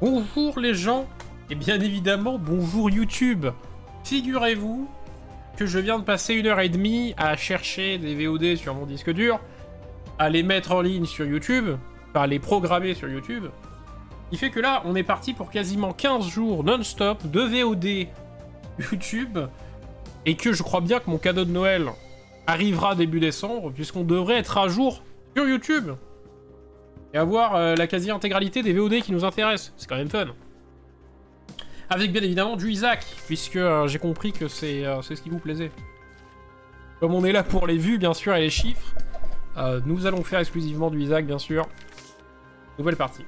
Bonjour les gens, et bien évidemment bonjour YouTube. Figurez-vous que je viens de passer 1h30 à chercher des VOD sur mon disque dur, à les mettre en ligne sur YouTube, enfin à les programmer sur YouTube. Il fait que là, on est parti pour quasiment 15 jours non-stop de VOD YouTube, et que je crois bien que mon cadeau de Noël arrivera début décembre, puisqu'on devrait être à jour sur YouTube. Et avoir la quasi-intégralité des VOD qui nous intéressent. C'est quand même fun. Avec bien évidemment du Isaac, puisque j'ai compris que c'est ce qui vous plaisait. Comme on est là pour les vues, bien sûr, et les chiffres, nous allons faire exclusivement du Isaac, bien sûr. Nouvelle partie.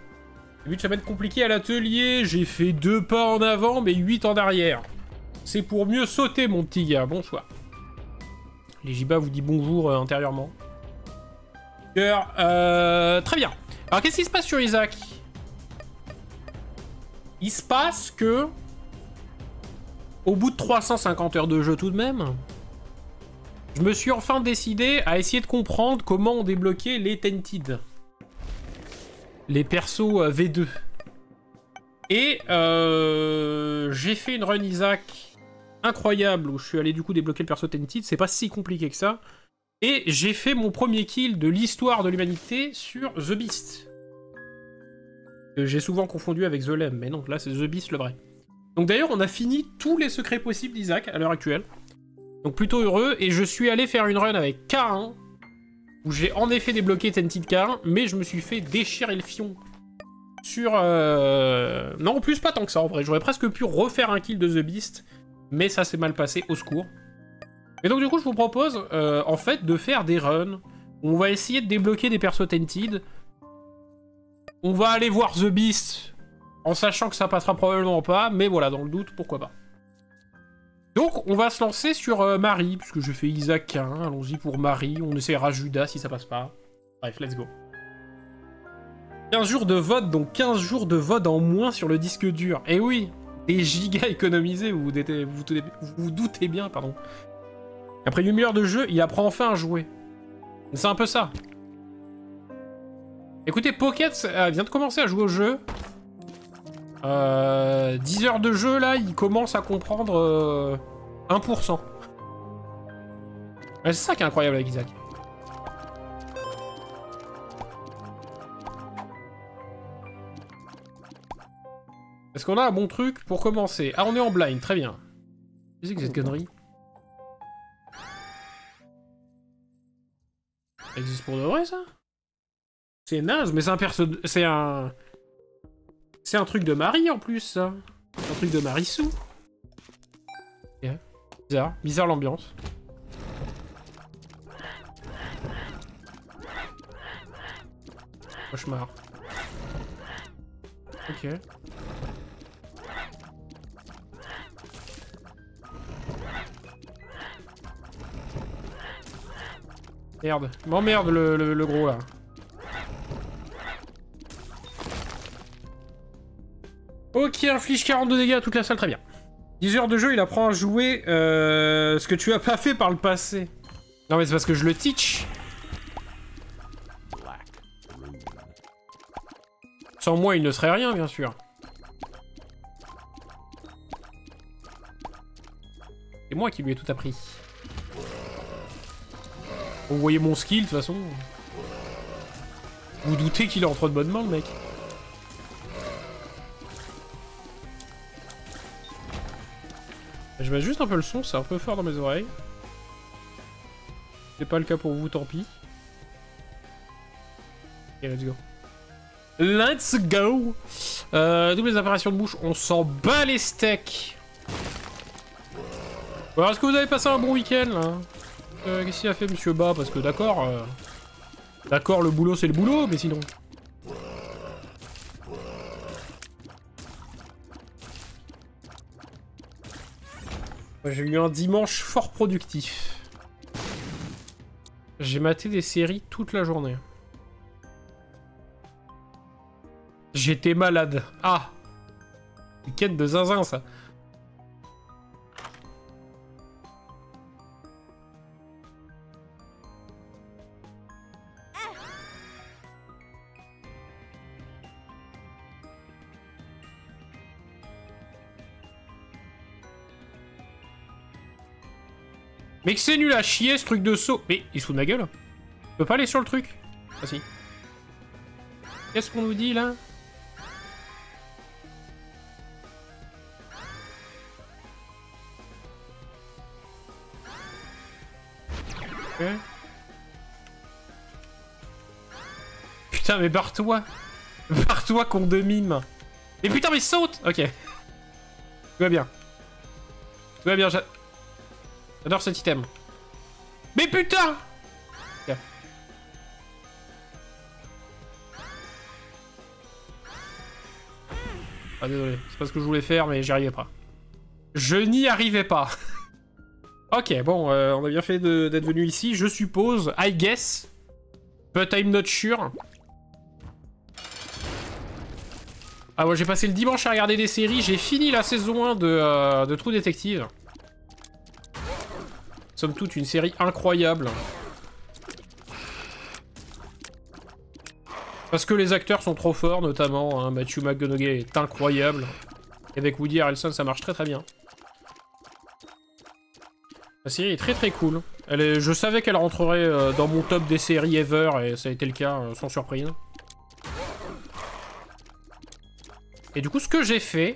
Début de semaine compliqué à l'atelier, j'ai fait 2 pas en avant, mais 8 en arrière. C'est pour mieux sauter, mon petit gars. Bonsoir. Les Jiba vous dit bonjour intérieurement. Très bien. Alors, qu'est-ce qui se passe sur Isaac? Il se passe que, au bout de 350 heures de jeu tout de même, je me suis enfin décidé à essayer de comprendre comment on débloquait les Tented. Les persos V2. Et j'ai fait une run Isaac incroyable où je suis allé du coup débloquer le perso Tented. C'est pas si compliqué que ça. Et j'ai fait mon premier kill de l'histoire de l'humanité sur The Beast. Que j'ai souvent confondu avec The Lem, mais non, là c'est The Beast le vrai. Donc d'ailleurs, on a fini tous les secrets possibles d'Isaac à l'heure actuelle. Donc plutôt heureux, et je suis allé faire une run avec K1, où j'ai en effet débloqué Tented K1, mais je me suis fait déchirer le fion sur... Non, en plus pas tant que ça en vrai, j'aurais presque pu refaire un kill de The Beast, mais ça s'est mal passé, au secours. Et donc du coup je vous propose en fait de faire des runs où on va essayer de débloquer des persos Tented. On va aller voir The Beast en sachant que ça passera probablement pas, mais voilà, dans le doute, pourquoi pas. Donc on va se lancer sur Marie, puisque je fais Isaac 1, allons-y pour Marie, on essaiera Judas si ça passe pas. Bref, let's go. 15 jours de vote, donc 15 jours de vote en moins sur le disque dur. Et oui, des gigas économisés, vous vous doutez bien, pardon. Après 1 heure de jeu, il apprend enfin à jouer. C'est un peu ça. Écoutez, Pocket vient de commencer à jouer au jeu. 10 heures de jeu, là, il commence à comprendre 1%. C'est ça qui est incroyable avec Isaac. Est-ce qu'on a un bon truc pour commencer? Ah, on est en blind, très bien. Qu'est-ce que cette connerie? Ça existe pour de vrai, ça? C'est naze, mais c'est un perso... C'est un... C'est un truc de Marie, en plus, ça. C'est un truc de Marissou. Yeah. Bizarre. Bizarre l'ambiance. Cauchemar. Ok. Merde. M'emmerde le gros, là. Ok, inflige 42 dégâts à toute la salle, très bien. 10 heures de jeu, il apprend à jouer ce que tu as pas fait par le passé. Non mais c'est parce que je le teach. Sans moi, il ne serait rien, bien sûr. C'est moi qui lui ai tout appris. Vous voyez mon skill, de toute façon. Vous doutez qu'il est entre de bonnes mains, le mec. Je mets juste un peu le son, c'est un peu fort dans mes oreilles. C'est pas le cas pour vous, tant pis. Ok, let's go. Let's go. Double apparitions de bouche, on s'en bat les steaks. Alors, est-ce que vous avez passé un bon week-end, là? Qu'est-ce qu'il a fait, monsieur Bas? Parce que d'accord... D'accord, le boulot, c'est le boulot, mais sinon... J'ai eu un dimanche fort productif. J'ai maté des séries toute la journée. J'étais malade. Ah! Week-end de zinzin, ça. Mais que c'est nul à chier ce truc de saut. Mais il se fout de ma gueule. Je peux pas aller sur le truc. Ah si. Qu'est-ce qu'on nous dit là? Ok. Putain mais barre-toi. Barre-toi con de mime. Mais putain mais saute. Ok. Tout va bien. Tout va bien, j'adore cet item. Mais putain. Okay. Ah désolé, c'est pas ce que je voulais faire mais j'y arrivais pas. Je n'y arrivais pas. Ok, bon, on a bien fait d'être venu ici, je suppose. I guess. But I'm not sure. Ah ouais, j'ai passé le dimanche à regarder des séries. J'ai fini la saison 1 de True Detective. Somme toute, une série incroyable. Parce que les acteurs sont trop forts, notamment. Hein, Matthew McConaughey est incroyable. Et avec Woody Harrelson, ça marche très très bien. La série est très très cool. Je savais qu'elle rentrerait dans mon top des séries ever, et ça a été le cas, sans surprise. Et du coup, ce que j'ai fait,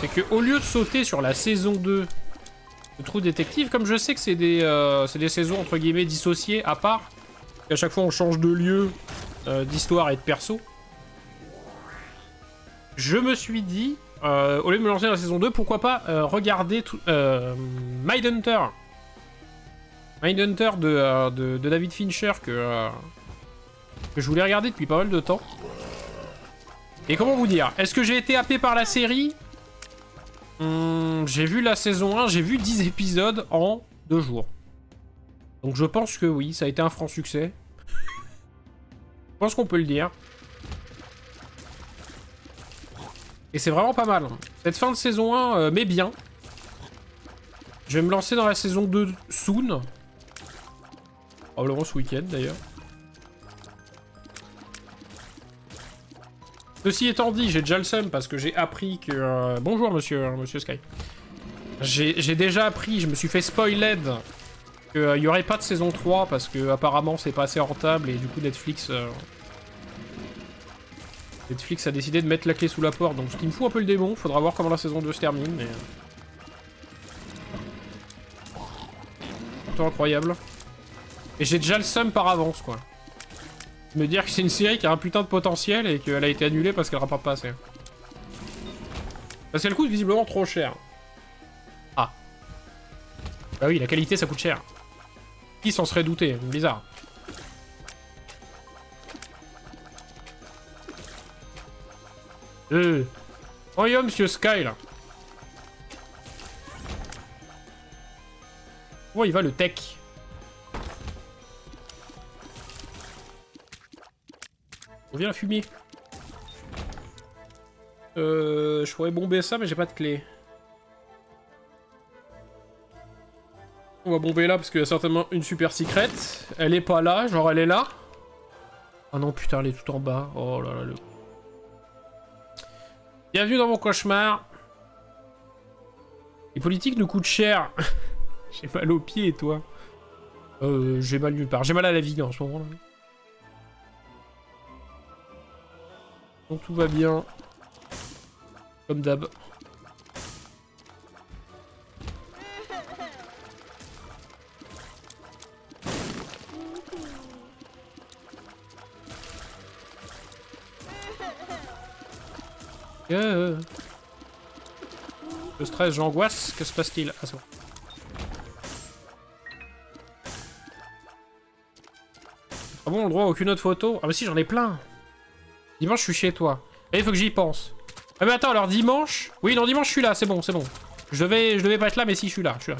c'est que au lieu de sauter sur la saison 2 de True Detective, comme je sais que c'est des saisons entre guillemets dissociées à part, qu'à chaque fois on change de lieu, d'histoire et de perso, je me suis dit, au lieu de me lancer dans la saison 2, pourquoi pas regarder Mindhunter. Mindhunter de David Fincher que je voulais regarder depuis pas mal de temps. Et comment vous dire? Est-ce que j'ai été happé par la série? J'ai vu la saison 1, j'ai vu 10 épisodes en 2 jours. Donc je pense que oui, ça a été un franc succès. Je pense qu'on peut le dire. Et c'est vraiment pas mal. Cette fin de saison 1 m'est bien. Je vais me lancer dans la saison 2 soon. Probablement ce week-end d'ailleurs. Ceci étant dit, j'ai déjà le seum parce que j'ai appris que... Bonjour monsieur Sky. J'ai déjà appris, je me suis fait spoiled qu'il n'y aurait pas de saison 3 parce que apparemment c'est pas assez rentable et du coup Netflix a décidé de mettre la clé sous la porte, donc ce qui me fout un peu le démon. Faudra voir comment la saison 2 se termine, mais... Pourtant incroyable. Et j'ai déjà le seum par avance, quoi. Me dire que c'est une série qui a un putain de potentiel et qu'elle a été annulée parce qu'elle rapporte pas assez. Parce qu'elle coûte visiblement trop cher. Ah. Bah oui, la qualité ça coûte cher. Qui s'en serait douté? Bizarre. Oh yo, monsieur Sky, là. Où il va le tech? On vient la fumier. Je pourrais bomber ça, mais j'ai pas de clé. On va bomber là parce qu'il y a certainement une super secret. Elle est pas là, genre elle est là. Ah non, putain, elle est tout en bas. Oh là là, le... Bienvenue dans mon cauchemar. Les politiques nous coûtent cher. J'ai mal aux pieds, et toi? J'ai mal nulle part. J'ai mal à la vie en ce moment là. Donc tout va bien. Comme d'hab. Je stresse, j'angoisse. Que se passe-t-il? Ah, c'est bon. Ah bon, le droit à aucune autre photo? Ah bah si, j'en ai plein. Dimanche, je suis chez toi. Et il faut que j'y pense. Ah mais attends, alors dimanche... Oui, non, dimanche, je suis là, c'est bon, c'est bon. Je devais pas être là, mais si, je suis là, je suis là.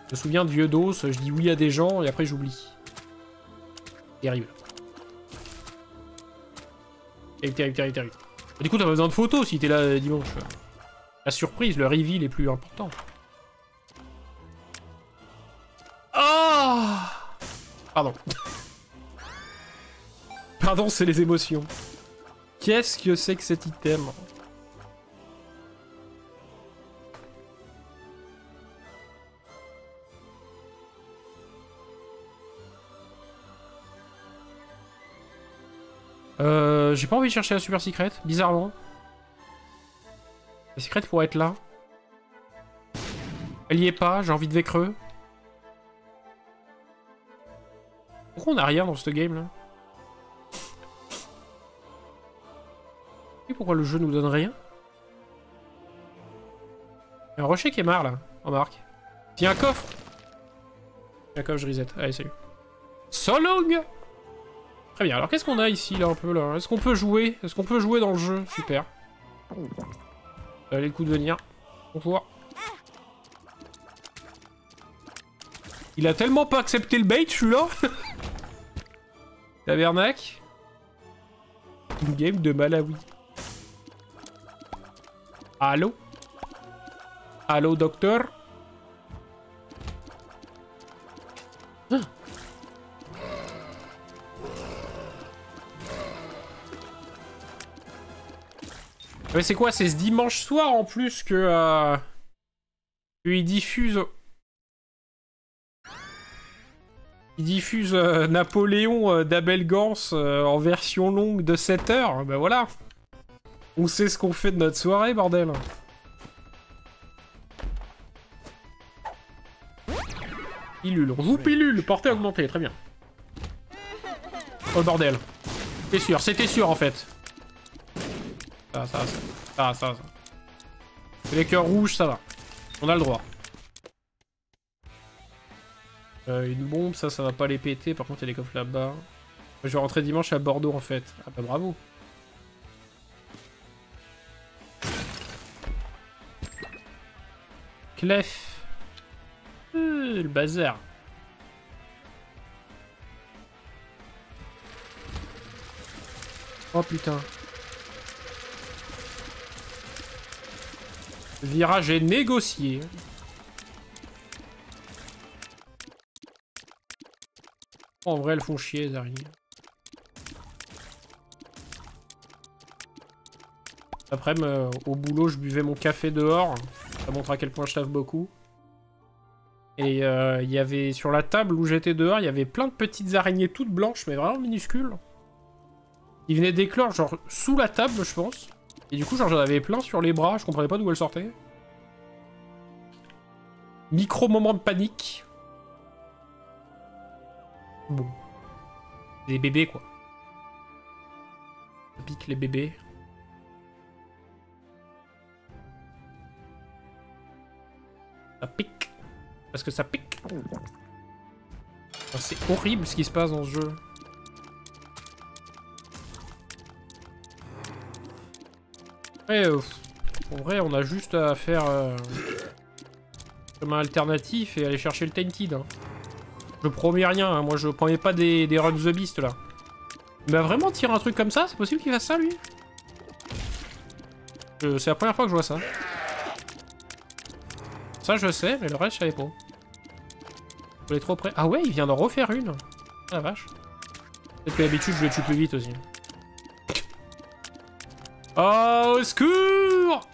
Je me souviens de vieux dos, je dis oui à des gens, et après j'oublie. Terrible. Terrible. Et du coup, t'as pas besoin de photos si t'es là dimanche. La surprise, le reveal est plus important. Oh! Pardon. Pardon, c'est les émotions. Qu'est-ce que c'est que cet item? J'ai pas envie de chercher la super secret, bizarrement. La secret pourrait être là. Elle y est pas, j'ai envie de Vecreux. Pourquoi on a rien dans ce game là? Et pourquoi le jeu nous donne rien? Il y a un rocher qui est marre là, remarque. Il y a un coffre. Il y a un coffre, je reset. Allez, salut. So long. Très bien, alors qu'est-ce qu'on a ici là un peu là? Est-ce qu'on peut jouer? Est-ce qu'on peut jouer dans le jeu? Super. Allez, le coup de venir. Bonjour. Il a tellement pas accepté le bait, celui-là. Tabernacle. Une game de Malawi. Allô? Allô, docteur? Ah. Mais c'est quoi? C'est ce dimanche soir en plus que... il diffuse... Il diffuse Napoléon d'Abel Gans en version longue de 7 heures. Ben voilà. On sait ce qu'on fait de notre soirée, bordel. Pilule. On joue pilule. Portée augmentée. Très bien. Oh, bordel. C'était sûr, en fait. Ça. Les cœurs rouges, ça va. On a le droit. Une bombe, ça va pas les péter. Par contre, il y a des coffres là-bas. Je vais rentrer dimanche à Bordeaux, en fait. Ah bah bravo. Clef. Le bazar. Oh putain. Le virage est négocié. En vrai, elles font chier, les araignées. Après, au boulot, je buvais mon café dehors. Ça montre à quel point je taffe beaucoup. Et il y avait, sur la table où j'étais dehors, il y avait plein de petites araignées toutes blanches, mais vraiment minuscules. Ils venaient d'éclore, genre, sous la table, je pense. Et du coup, genre, j'en avais plein sur les bras, je comprenais pas d'où elles sortaient. Micro moment de panique. Bon. Les bébés, quoi. Ça pique, les bébés. Ça pique. Parce que ça pique. Oh, c'est horrible ce qui se passe dans ce jeu. Ouais, en vrai, on a juste à faire chemin alternatif et aller chercher le Tainted. Hein. Je promets rien, hein. Moi je promets pas des Run the Beast là. Il m'a vraiment tiré un truc comme ça? C'est possible qu'il fasse ça lui? C'est la première fois que je vois ça. Ça je sais, mais le reste je savais pas. On est trop près. Ah ouais, il vient d'en refaire une. Ah la vache. Peut-être que d'habitude je le tue plus vite aussi. Oh, au secours!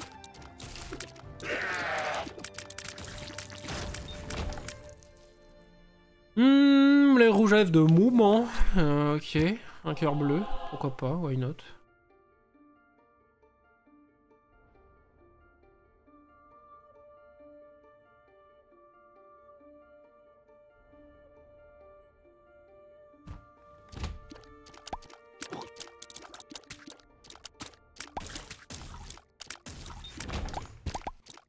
Les rouges à lèvres de mouvement. Ok. Un cœur bleu. Pourquoi pas, why not?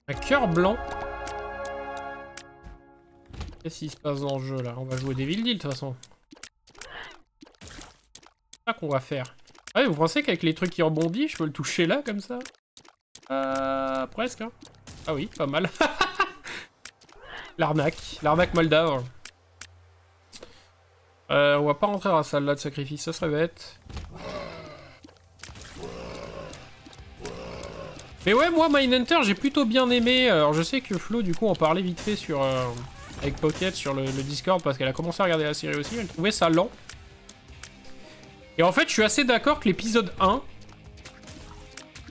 Un cœur blanc. Qu'est-ce qui se passe dans le jeu là? On va jouer des villes de toute façon. C'est ça qu'on va faire. Ah ouais, vous pensez qu'avec les trucs qui rebondissent, je peux le toucher là comme ça? Presque. Hein. Ah oui, pas mal. L'arnaque. L'arnaque moldave. On va pas rentrer dans la salle là de sacrifice, ça serait bête. Mais ouais, moi, Mindhunter, j'ai plutôt bien aimé. Alors, je sais que Flo, du coup, en parlait vite fait sur, avec Pocket sur le Discord parce qu'elle a commencé à regarder la série aussi. Elle trouvait ça lent. Et en fait, je suis assez d'accord que l'épisode 1,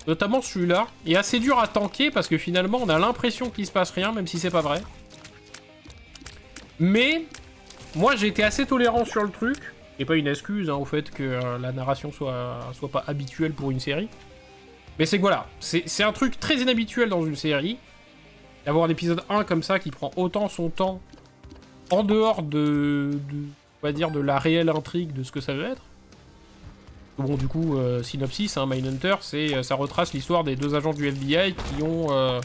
notamment celui-là, est assez dur à tanker parce que finalement, on a l'impression qu'il se passe rien, même si c'est pas vrai. Mais, moi, j'ai été assez tolérant sur le truc. Et pas une excuse hein, au fait que la narration soit pas habituelle pour une série. Mais c'est que voilà, c'est un truc très inhabituel dans une série. D'avoir l'épisode 1 comme ça qui prend autant son temps en dehors on va dire, de la réelle intrigue de ce que ça veut être. Bon, du coup, synopsis, hein, Mindhunter, ça retrace l'histoire des 2 agents du FBI qui ont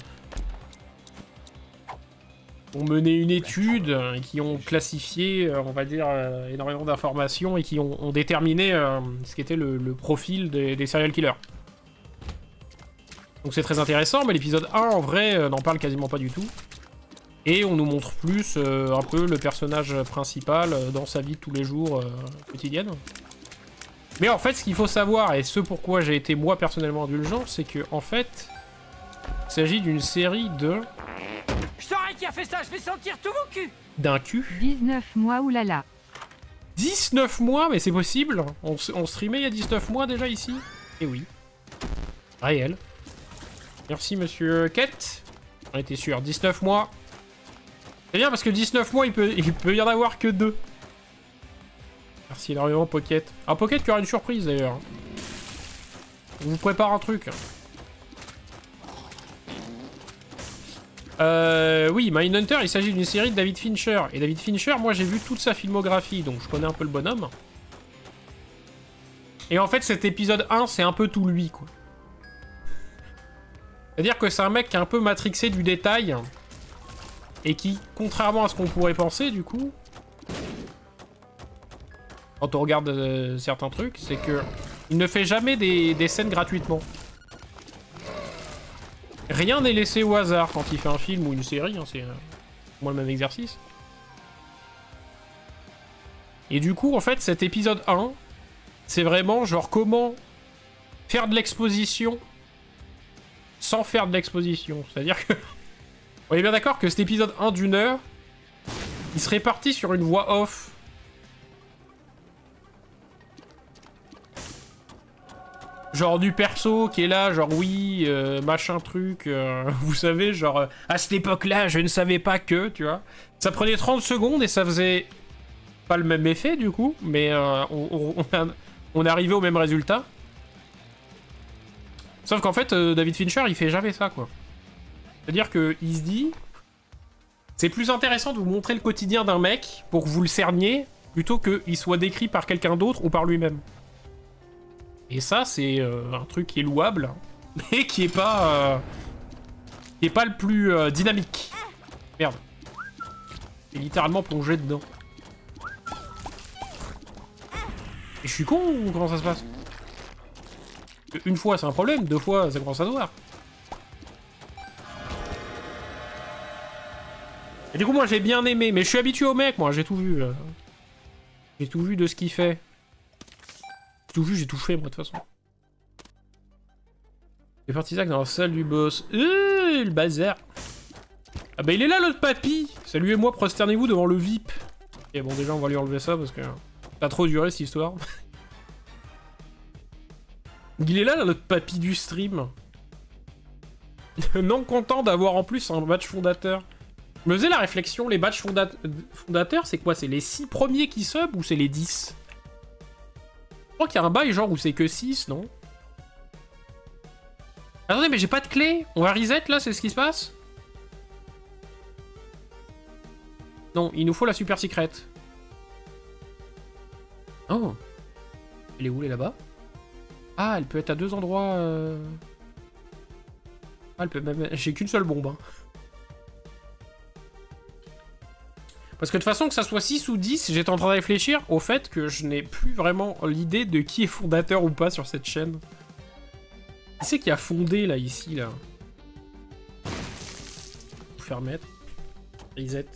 mené une étude, qui ont classifié, on va dire, énormément d'informations et qui ont déterminé ce qu'était le profil des serial killers. Donc c'est très intéressant, mais l'épisode 1, en vrai, n'en parle quasiment pas du tout. Et on nous montre plus un peu le personnage principal dans sa vie de tous les jours quotidienne. Mais en fait, ce qu'il faut savoir, et ce pourquoi j'ai été moi personnellement indulgent, c'est que en fait, il s'agit d'une série de... Je saurais qui a fait ça, je vais sentir tout mon cul. D'un cul. 19 mois, oulala. 19 mois, mais c'est possible. On streamait il y a 19 mois déjà ici. Eh oui. Réel. Merci monsieur Kett. On était sûr, 19 mois. C'est bien parce que 19 mois, il peut y en avoir que 2. Merci énormément Pocket. Un Pocket qui aura une surprise d'ailleurs. On vous prépare un truc. Oui, Mindhunter, il s'agit d'une série de David Fincher. Et David Fincher, moi j'ai vu toute sa filmographie, donc je connais un peu le bonhomme. Et en fait, cet épisode 1, c'est un peu tout lui, quoi. C'est-à-dire que c'est un mec qui est un peu matrixé du détail. Et qui, contrairement à ce qu'on pourrait penser, du coup... Quand on regarde certains trucs, c'est que... Il ne fait jamais des scènes gratuitement. Rien n'est laissé au hasard quand il fait un film ou une série, hein, c'est moi le même exercice. Et du coup, en fait, cet épisode 1, c'est vraiment genre comment faire de l'exposition sans faire de l'exposition. C'est-à-dire que... On est bien d'accord que cet épisode 1 d'une heure, il serait parti sur une voix off. Genre du perso qui est là, genre oui, machin truc, vous savez, genre à cette époque-là, je ne savais pas que, tu vois. Ça prenait 30 secondes et ça faisait pas le même effet du coup, mais on arrivait au même résultat. Sauf qu'en fait, David Fincher, il fait jamais ça, quoi. C'est-à-dire qu'il se dit, c'est plus intéressant de vous montrer le quotidien d'un mec pour que vous le cerniez, plutôt qu'il soit décrit par quelqu'un d'autre ou par lui-même. Et ça, c'est un truc qui est louable, mais qui est pas le plus dynamique. Merde. J'ai littéralement plongé dedans. Et je suis con ou comment ça se passe? Une fois, c'est un problème, 2 fois, ça commence à se voir. Et du coup, moi, j'ai bien aimé, mais je suis habitué au mec, moi, j'ai tout vu. J'ai tout vu de ce qu'il fait. J'ai tout vu, j'ai tout fait, moi, de toute façon. Les Partisac dans la salle du boss. Le bazar. Ah bah, il est là, l'autre papy. Saluez-moi, prosternez-vous devant le VIP. Et bon, déjà, on va lui enlever ça, parce que... ça a trop duré, cette histoire. Il est là, l'autre papy du stream. Non content d'avoir en plus un badge fondateur. Je me faisais la réflexion, les badges fondateurs, c'est quoi? C'est les 6 premiers qui sub ou c'est les 10? Je crois qu'il y a un bail genre où c'est que 6, non? Attendez, mais j'ai pas de clé. On va reset là, c'est ce qui se passe? Non, il nous faut la super secrète. Oh. Elle est où, elle est là-bas? Ah, elle peut être à 2 endroits... Ah, elle peut même... J'ai qu'une seule bombe, hein. Parce que de toute façon, que ça soit 6 ou 10, j'étais en train de réfléchir au fait que je n'ai plus vraiment l'idée de qui est fondateur ou pas sur cette chaîne. Qui c'est qui a fondé, là, ici, là? Faire mettre. Reset.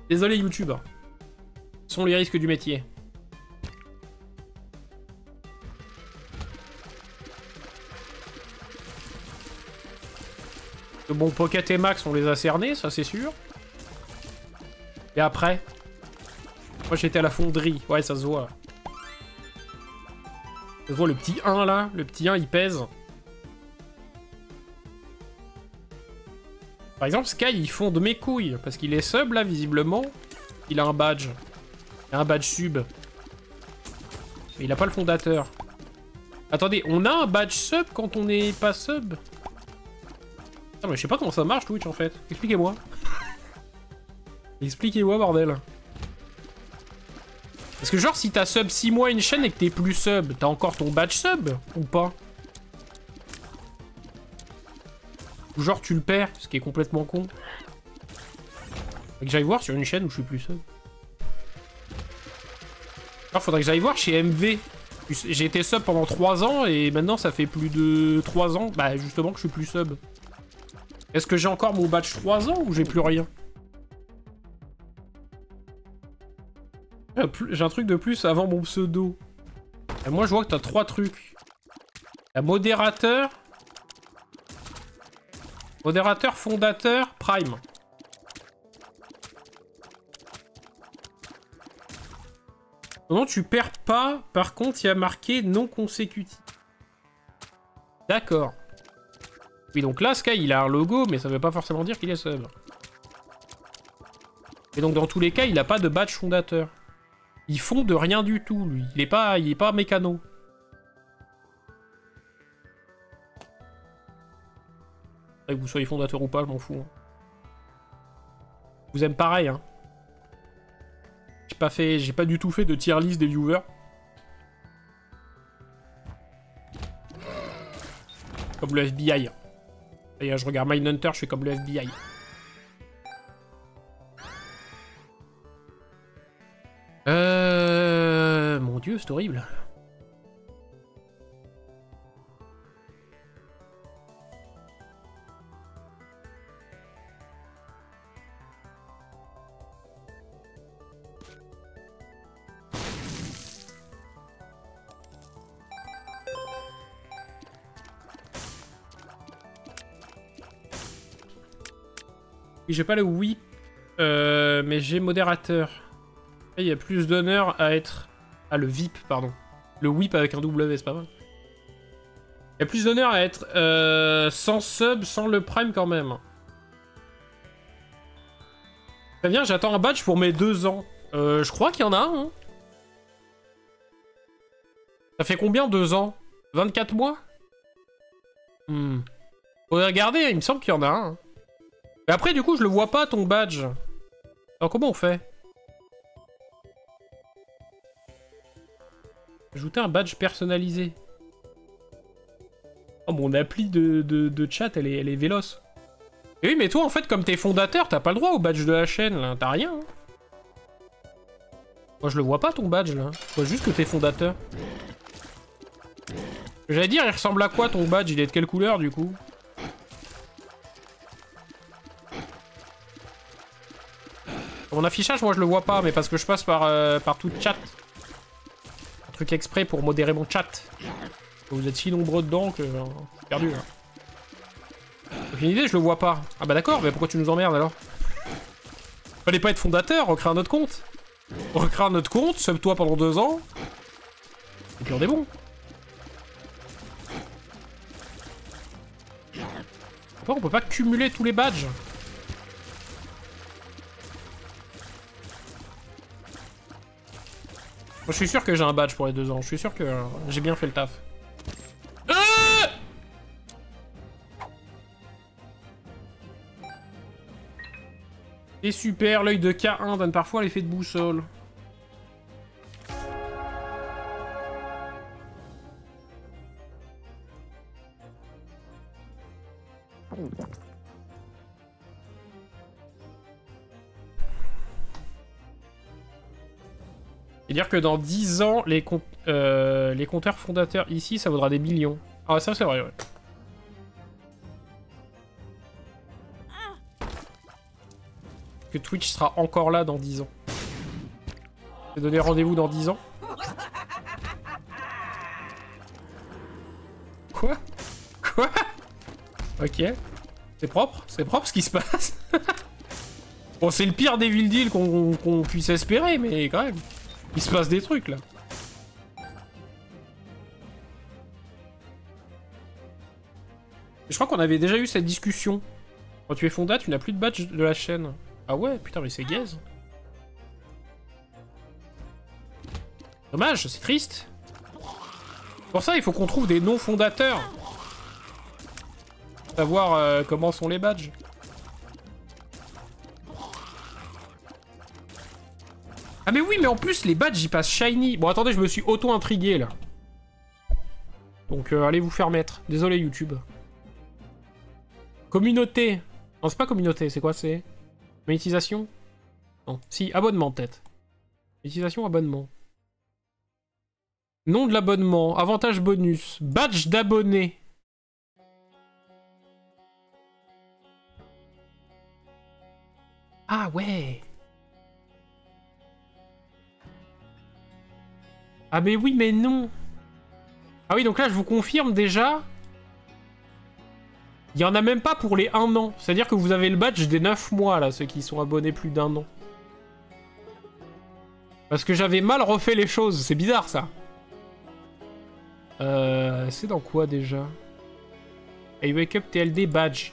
Désolé, YouTube. Ce sont les risques du métier. Bon, Pocket et Max, on les a cernés, ça c'est sûr. Et après? Moi j'étais à la fonderie. Ouais, ça se voit. Ça se voit le petit 1 là. Le petit 1 il pèse. Par exemple, Sky il fonde mes couilles. Parce qu'il est sub là, visiblement. Il a un badge. Il a un badge sub. Mais il a pas le fondateur. Attendez, on a un badge sub quand on n'est pas sub? Ah mais je sais pas comment ça marche Twitch en fait. Expliquez-moi. Expliquez-moi bordel. Parce que genre si t'as sub 6 mois une chaîne et que t'es plus sub, t'as encore ton badge sub ou pas? Ou genre tu le perds, ce qui est complètement con. Faudrait que j'aille voir sur une chaîne où je suis plus sub. Alors faudrait que j'aille voir chez MV. J'ai été sub pendant 3 ans et maintenant ça fait plus de 3 ans, bah justement que je suis plus sub. Est-ce que j'ai encore mon badge 3 ans ou j'ai plus rien? J'ai un truc de plus avant mon pseudo. Et moi je vois que t'as 3 trucs. La modérateur. Modérateur, fondateur, prime. Non, tu perds pas. Par contre, il y a marqué non consécutif. D'accord. Oui, donc là, Sky, il a un logo, mais ça veut pas forcément dire qu'il est sub. Et donc, dans tous les cas, il a pas de badge fondateur. Il fonde rien du tout, lui. Il est pas mécano. Que vous soyez fondateur ou pas, je m'en fous. Je vous aime pareil, hein. J'ai pas du tout fait de tier list des viewers. Comme le FBI. D'ailleurs, je regarde Mindhunter, je fais comme le FBI. Mon dieu, c'est horrible. J'ai pas le whip, mais j'ai modérateur. Il y a plus d'honneur à être... Ah, le VIP, pardon. Le whip avec un W, c'est pas mal. Il y a plus d'honneur à être sans sub, sans le prime quand même. Très bien, j'attends un badge pour mes 2 ans. Je crois qu'il y en a un. Hein. Ça fait combien 2 ans? 24 mois? Faudrait regarder, il me semble qu'il y en a un. Mais après, du coup, je le vois pas, ton badge. Alors, comment on fait? Ajouter un badge personnalisé. Oh, mon appli de chat, elle est véloce. Et oui, mais toi, en fait, comme t'es fondateur, t'as pas le droit au badge de la chaîne, là. T'as rien, hein. Moi, je le vois pas, ton badge, là. Je vois juste que t'es fondateur. J'allais dire, il ressemble à quoi, ton badge? Il est de quelle couleur, du coup? Mon affichage, moi je le vois pas, mais parce que je passe par tout chat. Un truc exprès pour modérer mon chat. Vous êtes si nombreux dedans que je suis perdu là. Aucune idée, je le vois pas. Ah bah d'accord, mais pourquoi tu nous emmerdes alors? Fallait pas être fondateur, recréer un autre compte. Recréer un autre compte, sub-toi pendant 2 ans. Et puis on est bon. Pourquoi on peut pas cumuler tous les badges? Moi, je suis sûr que j'ai un badge pour les 2 ans. Je suis sûr que j'ai bien fait le taf. Et super, l'œil de K1 donne parfois l'effet de boussole. C'est-à-dire que dans 10 ans, les compteurs fondateurs ici, ça vaudra des millions. Ah, ça c'est vrai, ouais. Que Twitch sera encore là dans 10 ans. J'ai donné rendez-vous dans 10 ans. Quoi? Quoi? Ok. C'est propre ce qui se passe. Bon, c'est le pire Devil Deal qu'on puisse espérer, mais quand même. Il se passe des trucs, là. Je crois qu'on avait déjà eu cette discussion. Quand tu es fondat, tu n'as plus de badge de la chaîne. Ah ouais, putain, mais c'est gaze. Dommage, c'est triste. Pour ça, il faut qu'on trouve des noms fondateurs. Savoir comment sont les badges. Ah mais oui, mais en plus, les badges, ils passent shiny. Bon, attendez, je me suis auto-intrigué, là. Donc, allez vous faire mettre. Désolé, YouTube. Communauté. Non, c'est pas communauté, c'est quoi, c'est... Monétisation? Non. Si, abonnement, peut-être. Monétisation, abonnement. Nom de l'abonnement. Avantage bonus. Badge d'abonné. Ah ouais. Ah mais oui, mais non. Ah oui, donc là, je vous confirme déjà... Il y en a même pas pour les 1 an. C'est-à-dire que vous avez le badge des 9 mois, là, ceux qui sont abonnés plus d'1 an. Parce que j'avais mal refait les choses. C'est bizarre, ça. C'est dans quoi, déjà? Hey, Wake Up TLD badge.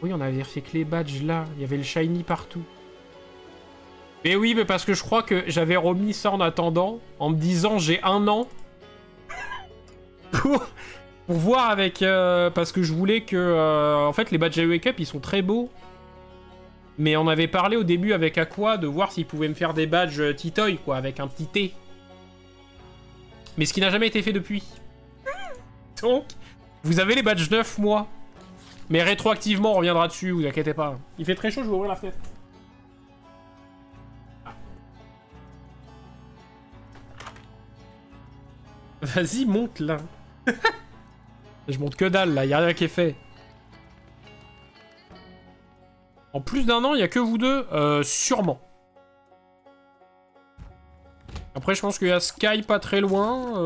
Oui, on avait vérifié que les badges, là. Il y avait le shiny partout. Mais oui, mais parce que je crois que j'avais remis ça en attendant, en me disant j'ai 1 an pour voir avec... parce que je voulais que... en fait, les badges à Wake Up, ils sont très beaux. Mais on avait parlé au début avec Aqua de voir s'il pouvait me faire des badges Titoy, quoi, avec un petit T. Mais ce qui n'a jamais été fait depuis. Donc, vous avez les badges 9 mois. Mais rétroactivement, on reviendra dessus, vous inquiétez pas. Il fait très chaud, je vais ouvrir la fenêtre. Vas-y, monte là. Je monte que dalle là, y a rien qui est fait. En plus d'1 an, y a que vous deux, sûrement. Après, je pense qu'il y a Sky pas très loin.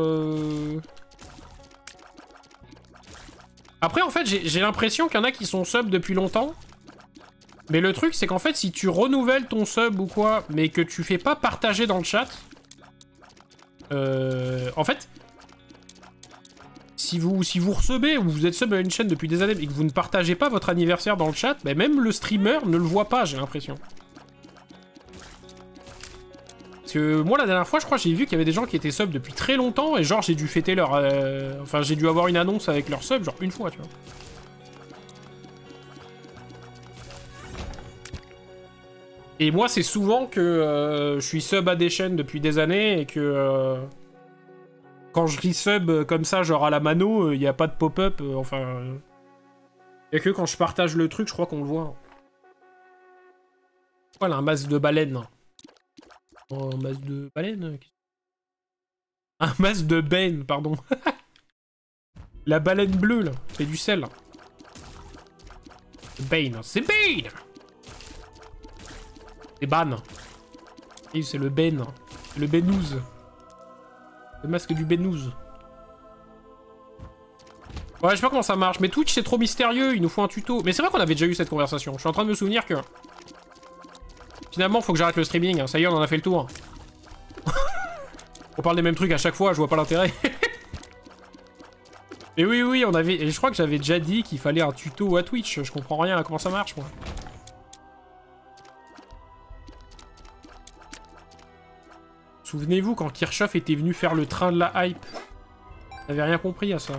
Après, en fait, j'ai l'impression qu'il y en a qui sont sub depuis longtemps. Mais le truc, c'est qu'en fait, si tu renouvelles ton sub ou quoi, mais que tu fais pas partager dans le chat... en fait... Si vous recevez ou vous êtes sub à une chaîne depuis des années et que vous ne partagez pas votre anniversaire dans le chat, bah même le streamer ne le voit pas, j'ai l'impression. Parce que moi, la dernière fois, je crois, j'ai vu qu'il y avait des gens qui étaient sub depuis très longtemps et genre, j'ai dû fêter leur... Enfin, j'ai dû avoir une annonce avec leur sub, genre une fois, tu vois. Et moi, c'est souvent que je suis sub à des chaînes depuis des années et que... quand je resub comme ça, genre à la mano, il n'y a pas de pop-up, enfin... Il n'y a que quand je partage le truc, je crois qu'on le voit. Voilà, un masque de baleine. Oh, un masque de baleine? Un masque de baleine, pardon. La baleine bleue, là. C'est du sel. Bane. C'est Bane! C'est Ban. Et c'est le Ben. Le Benouze. Le masque du Benouze. Ouais, je sais pas comment ça marche, mais Twitch c'est trop mystérieux, il nous faut un tuto. Mais c'est vrai qu'on avait déjà eu cette conversation. Je suis en train de me souvenir que... Finalement, faut que j'arrête le streaming. Ça y est, on en a fait le tour. On parle des mêmes trucs à chaque fois, je vois pas l'intérêt. Et oui, on avait... Et je crois que j'avais déjà dit qu'il fallait un tuto à Twitch. Je comprends rien à comment ça marche, moi. Souvenez-vous quand Kirchhoff était venu faire le train de la hype. J'avais rien compris à ça.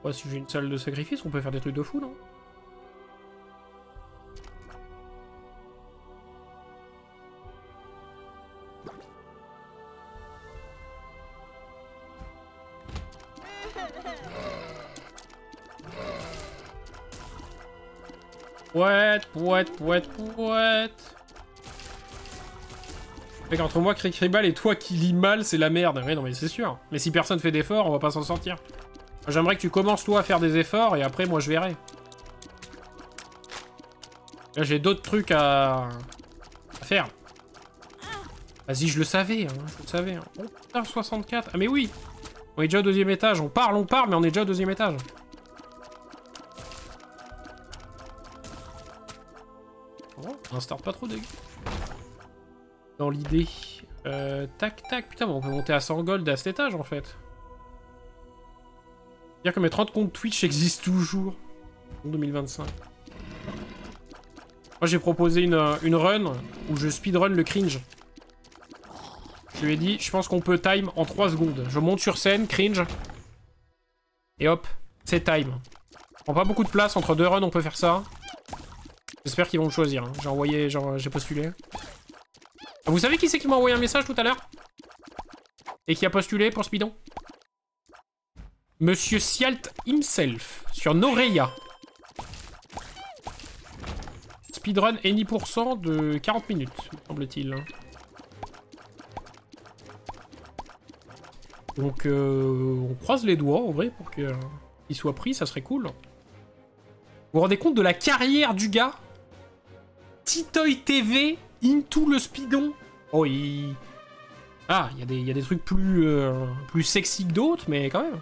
Ouais, si j'ai une salle de sacrifice, on peut faire des trucs de fou, non? Pouette. Mec, entre moi, Cricribal, et toi qui lis mal, c'est la merde. Ouais, non, mais c'est sûr. Mais si personne fait d'efforts, on va pas s'en sortir. J'aimerais que tu commences, toi, à faire des efforts, et après, moi, je verrai. Là, j'ai d'autres trucs à faire. Vas-y, je le savais, hein, je le savais. Hein. Oh, putain, 64. Ah, mais oui! On est déjà au 2e étage. On parle, mais on est déjà au 2e étage. Oh, un start pas trop dégueu. Dans l'idée. Tac. Putain, on peut monter à 100 gold à cet étage, en fait. C'est-à-dire que mes 30 comptes Twitch existent toujours. En 2025. Moi j'ai proposé une run où je speedrun le cringe. Je lui ai dit, je pense qu'on peut time en 3 secondes. Je monte sur scène, cringe. Et hop, c'est time. Prend pas beaucoup de place, entre 2 runs on peut faire ça. J'espère qu'ils vont me choisir. Hein. J'ai envoyé, genre j'ai postulé. Ah, vous savez qui c'est qui m'a envoyé un message tout à l'heure? Et qui a postulé pour Speedon? Monsieur Sialt himself, sur Noreia. Speedrun any % de 40 minutes, semble-t-il. Donc, on croise les doigts, en vrai, pour qu'il soit pris, ça serait cool. Vous vous rendez compte de la carrière du gars? Titoy TV, into le Speedon. Oh, il... Ah, il y a des trucs plus sexy que d'autres, mais quand même.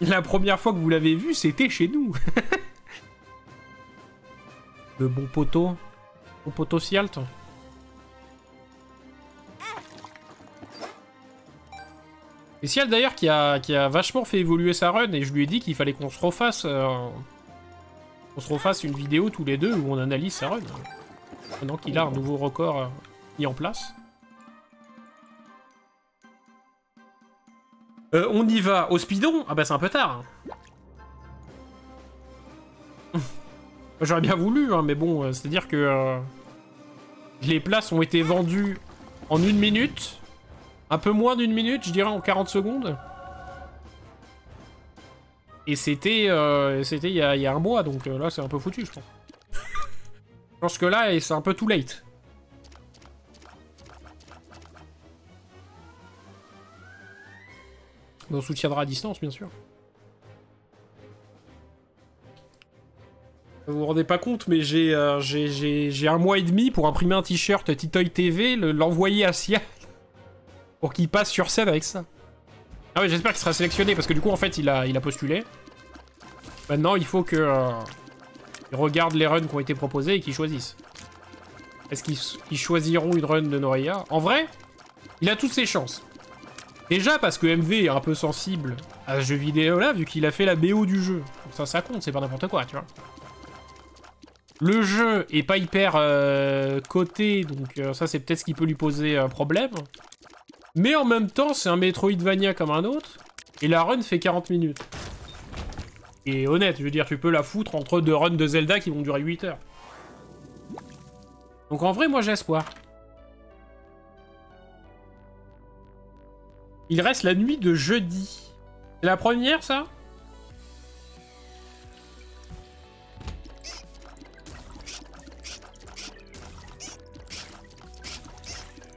La première fois que vous l'avez vu, c'était chez nous. Le bon poteau. Bon poteau Sialt. Et Sialt d'ailleurs qui a vachement fait évoluer sa run, et je lui ai dit qu'il fallait qu'on se refasse... une vidéo tous les deux où on analyse sa run. Maintenant qu'il a un nouveau record mis en place. On y va au Speedon. Ah bah c'est un peu tard. J'aurais bien voulu, hein, mais bon, c'est-à-dire que les places ont été vendues en 1 minute. Un peu moins d'1 minute, je dirais en 40 secondes. Et c'était il y a un mois, donc là c'est un peu foutu, je pense. Je pense que là, c'est un peu too late. Mais on soutiendra à distance, bien sûr. Vous vous rendez pas compte, mais j'ai 1 mois et demi pour imprimer un t-shirt Titoy TV, l'envoyer à Sia pour qu'il passe sur scène avec ça. Ah ouais, j'espère qu'il sera sélectionné, parce que du coup, en fait, il a postulé. Maintenant, il faut que... ils regardent les runs qui ont été proposés et qu'ils choisissent. Est-ce qu'ils choisiront une run de Noreia? En vrai, il a toutes ses chances. Déjà parce que MV est un peu sensible à ce jeu vidéo là, vu qu'il a fait la BO du jeu. Donc ça compte, c'est pas n'importe quoi, tu vois. Le jeu est pas hyper coté, donc ça c'est peut-être ce qui peut lui poser un problème. Mais en même temps, c'est un Metroidvania comme un autre, et la run fait 40 minutes. Et honnête, je veux dire, tu peux la foutre entre 2 runs de Zelda qui vont durer 8 heures. Donc en vrai, moi j'ai espoir. Il reste la nuit de jeudi. C'est la première, ça?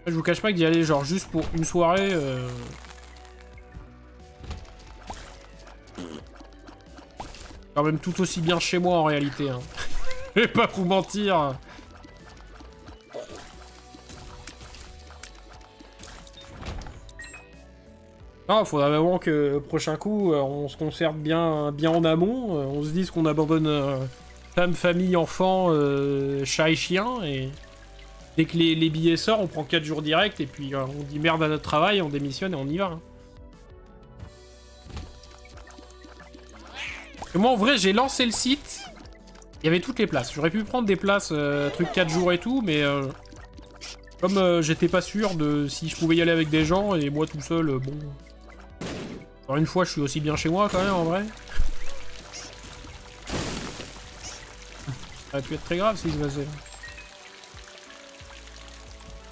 Je vous cache pas que d'y aller genre juste pour une soirée... quand même tout aussi bien chez moi en réalité. Hein. Je vais pas vous mentir. Non, faudrait vraiment que le prochain coup, on se concerte bien en amont. On se dise qu'on abandonne femme, famille, enfant, chat et chien. Et dès que les billets sortent, on prend 4 jours direct. Et puis on dit merde à notre travail, on démissionne et on y va. Hein. Et moi, en vrai, j'ai lancé le site. Il y avait toutes les places. J'aurais pu prendre des places, truc 4 jours et tout, mais... comme j'étais pas sûr de si je pouvais y aller avec des gens, et moi tout seul, bon... Alors une fois, je suis aussi bien chez moi, quand même, en vrai. Ça aurait pu être très grave s'il se passait.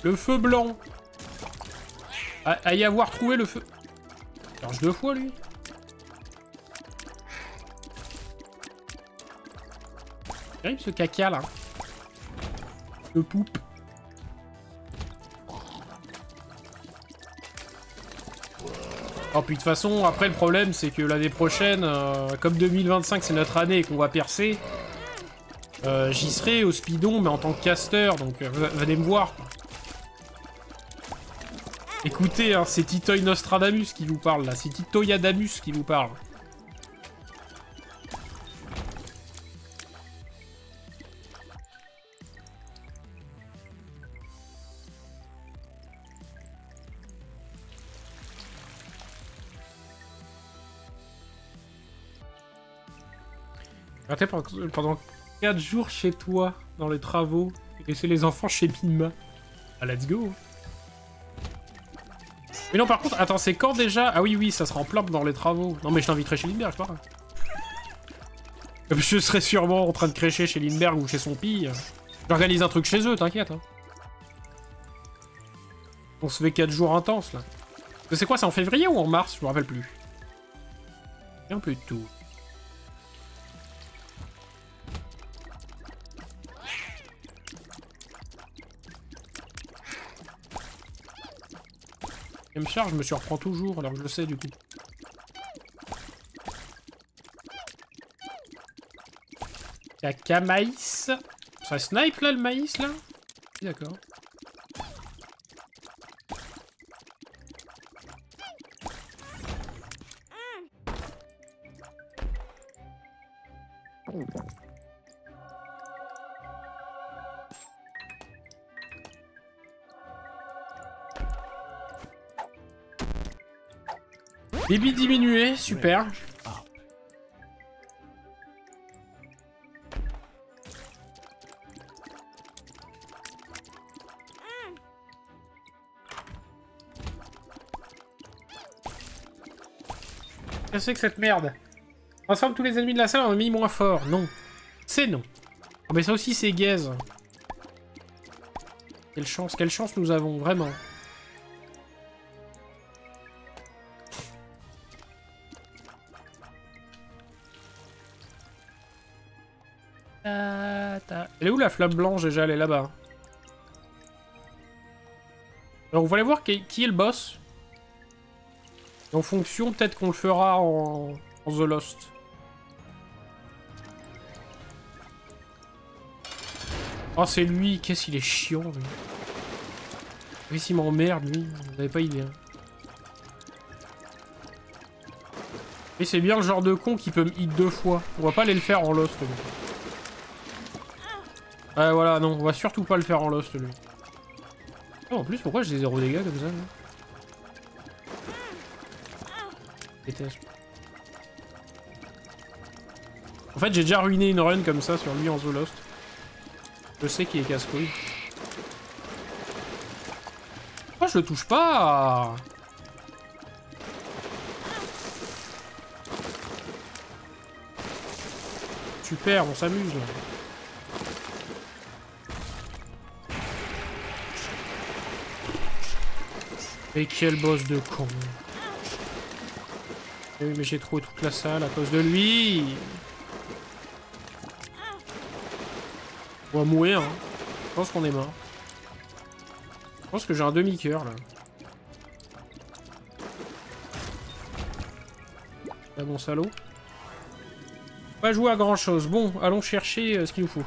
Le feu blanc. À y avoir trouvé le feu... Il charge 2 fois, lui. Terrible, ce caca, là. Le poupe. Oh, puis de toute façon, après, le problème, c'est que l'année prochaine, comme 2025, c'est notre année et qu'on va percer, j'y serai au Speedon, mais en tant que caster, donc venez me voir. Écoutez, hein, c'est Titoy Nostradamus qui vous parle, là. C'est Titoy Adamus qui vous parle. Pendant 4 jours chez toi, dans les travaux, et laisser les enfants chez Mima. Ah, let's go. Mais non, par contre, attends, c'est quand déjà? Ah oui, oui, ça sera en plein dans les travaux. Non, mais je t'inviterai chez Lindbergh, c'est pas grave. Je serai sûrement en train de crécher chez Lindbergh ou chez son pille. J'organise un truc chez eux, t'inquiète. Hein. On se fait 4 jours intenses, là. C'est quoi, c'est en février ou en mars? Je me rappelle plus. Un peu de tout. Elle me charge, je me surprends toujours, alors que je le sais du coup. Caca maïs. Ça snipe là le maïs là? D'accord. Débit diminué, super. Qu'est-ce que c'est que cette merde? Transforme tous les ennemis de la salle en ennemis moins forts. Non. C'est non. Oh, mais ça aussi c'est gaze. Quelle chance nous avons, vraiment. Elle est où la flamme blanche déjà? Elle est là-bas. Alors on va aller voir qui est le boss. Et en fonction, peut-être qu'on le fera en The Lost. Oh c'est lui, qu'est-ce qu'il est chiant lui. Qu'est-ce qu'il m'emmerde lui, vous n'avez pas idée. Hein. Et c'est bien le genre de con qui peut me hit 2 fois. On va pas aller le faire en Lost. Lui. Ouais voilà, non, on va surtout pas le faire en Lost lui. Oh, en plus, pourquoi j'ai 0 dégâts comme ça là? Déteste. En fait, j'ai déjà ruiné une run comme ça sur lui en The Lost. Je sais qu'il est casse-couille. Pourquoi je le touche pas? Super, on s'amuse là. Et quel boss de con. Oui, mais j'ai trouvé toute la salle à cause de lui. On va mourir. Hein. Je pense qu'on est mort. Je pense que j'ai un demi-cœur là. Là, bon salaud. Pas jouer à grand chose. Bon, allons chercher ce qu'il nous faut.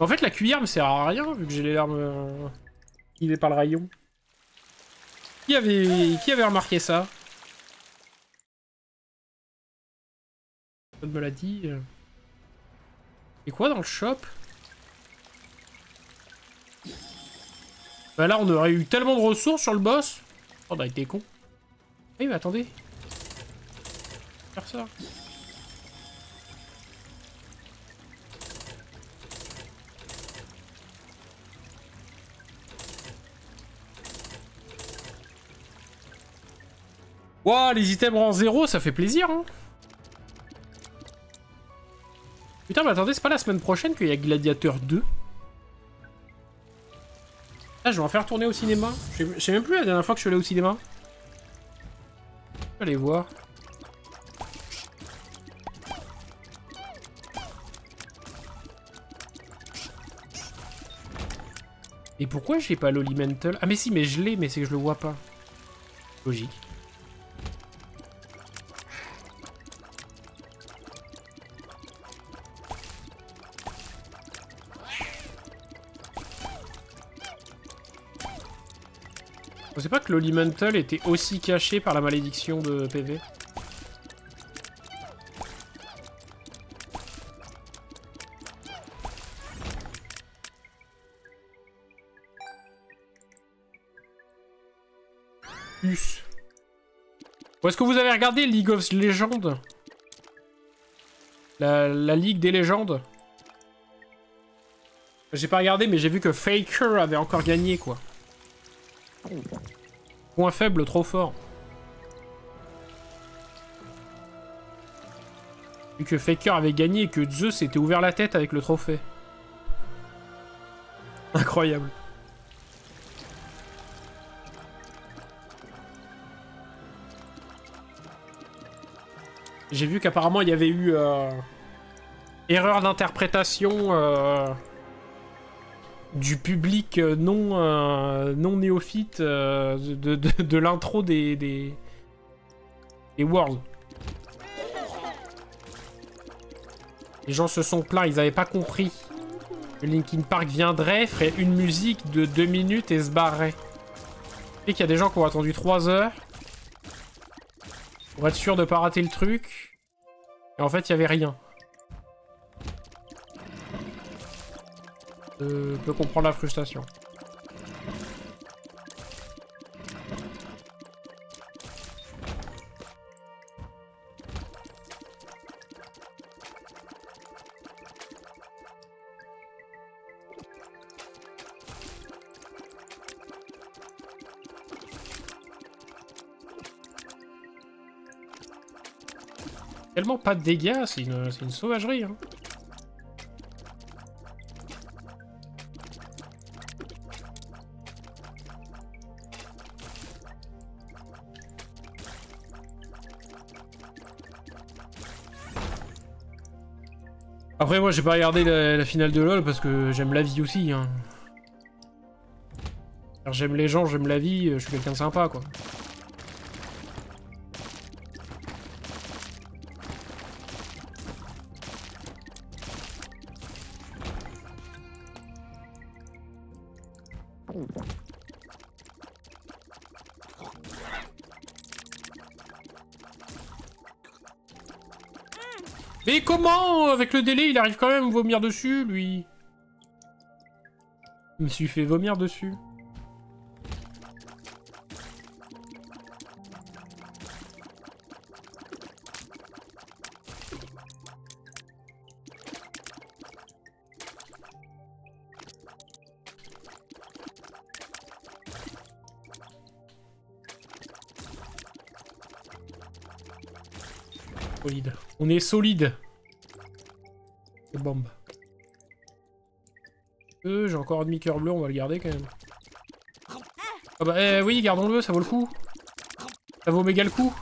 En fait, la cuillère me sert à rien vu que j'ai les larmes guidées par le rayon. Qui avait remarqué ça? Me l'a dit. Et quoi dans le shop? Bah là on aurait eu tellement de ressources sur le boss. Oh, on a été con. Oui mais attendez. Faire ça. Wow, les items rang 0, ça fait plaisir hein. Putain, mais attendez, c'est pas la semaine prochaine qu'il y a Gladiator 2? Ah, je vais en faire tourner au cinéma. Je sais même plus la dernière fois que je suis allé au cinéma. Je vais aller voir. Et pourquoi j'ai pas l'Olimental? Ah mais si, mais je l'ai, mais c'est que je le vois pas. Logique. Je sais pas que l'Olimental était aussi caché par la malédiction de PV. Us. Ou est-ce que vous avez regardé League of Legends? La Ligue des légendes? J'ai pas regardé, mais j'ai vu que Faker avait encore gagné, quoi. Point faible, trop fort. Vu que Faker avait gagné et que Zeus s'était ouvert la tête avec le trophée. Incroyable. J'ai vu qu'apparemment il y avait eu erreur d'interprétation du public non néophyte de l'intro des Worlds. Les gens se sont plaints, ils avaient pas compris que Linkin Park viendrait, ferait une musique de 2 minutes et se barrerait. Et qu'il y a des gens qui ont attendu 3 heures pour être sûr de pas rater le truc. Et en fait, il y avait rien. Je peux comprendre la frustration. Tellement pas de dégâts, c'est une sauvagerie. Hein. Après, moi, j'ai pas regardé la finale de LoL parce que j'aime la vie aussi. Hein. J'aime les gens, j'aime la vie, je suis quelqu'un de sympa, quoi. Mais comment, avec le délai, il arrive quand même à vomir dessus, lui? Je me suis fait vomir dessus. Solide. On est solide. C'est bombe. J'ai encore un demi-cœur bleu, on va le garder quand même. Ah bah oui, gardons-le, ça vaut le coup. Ça vaut méga le coup.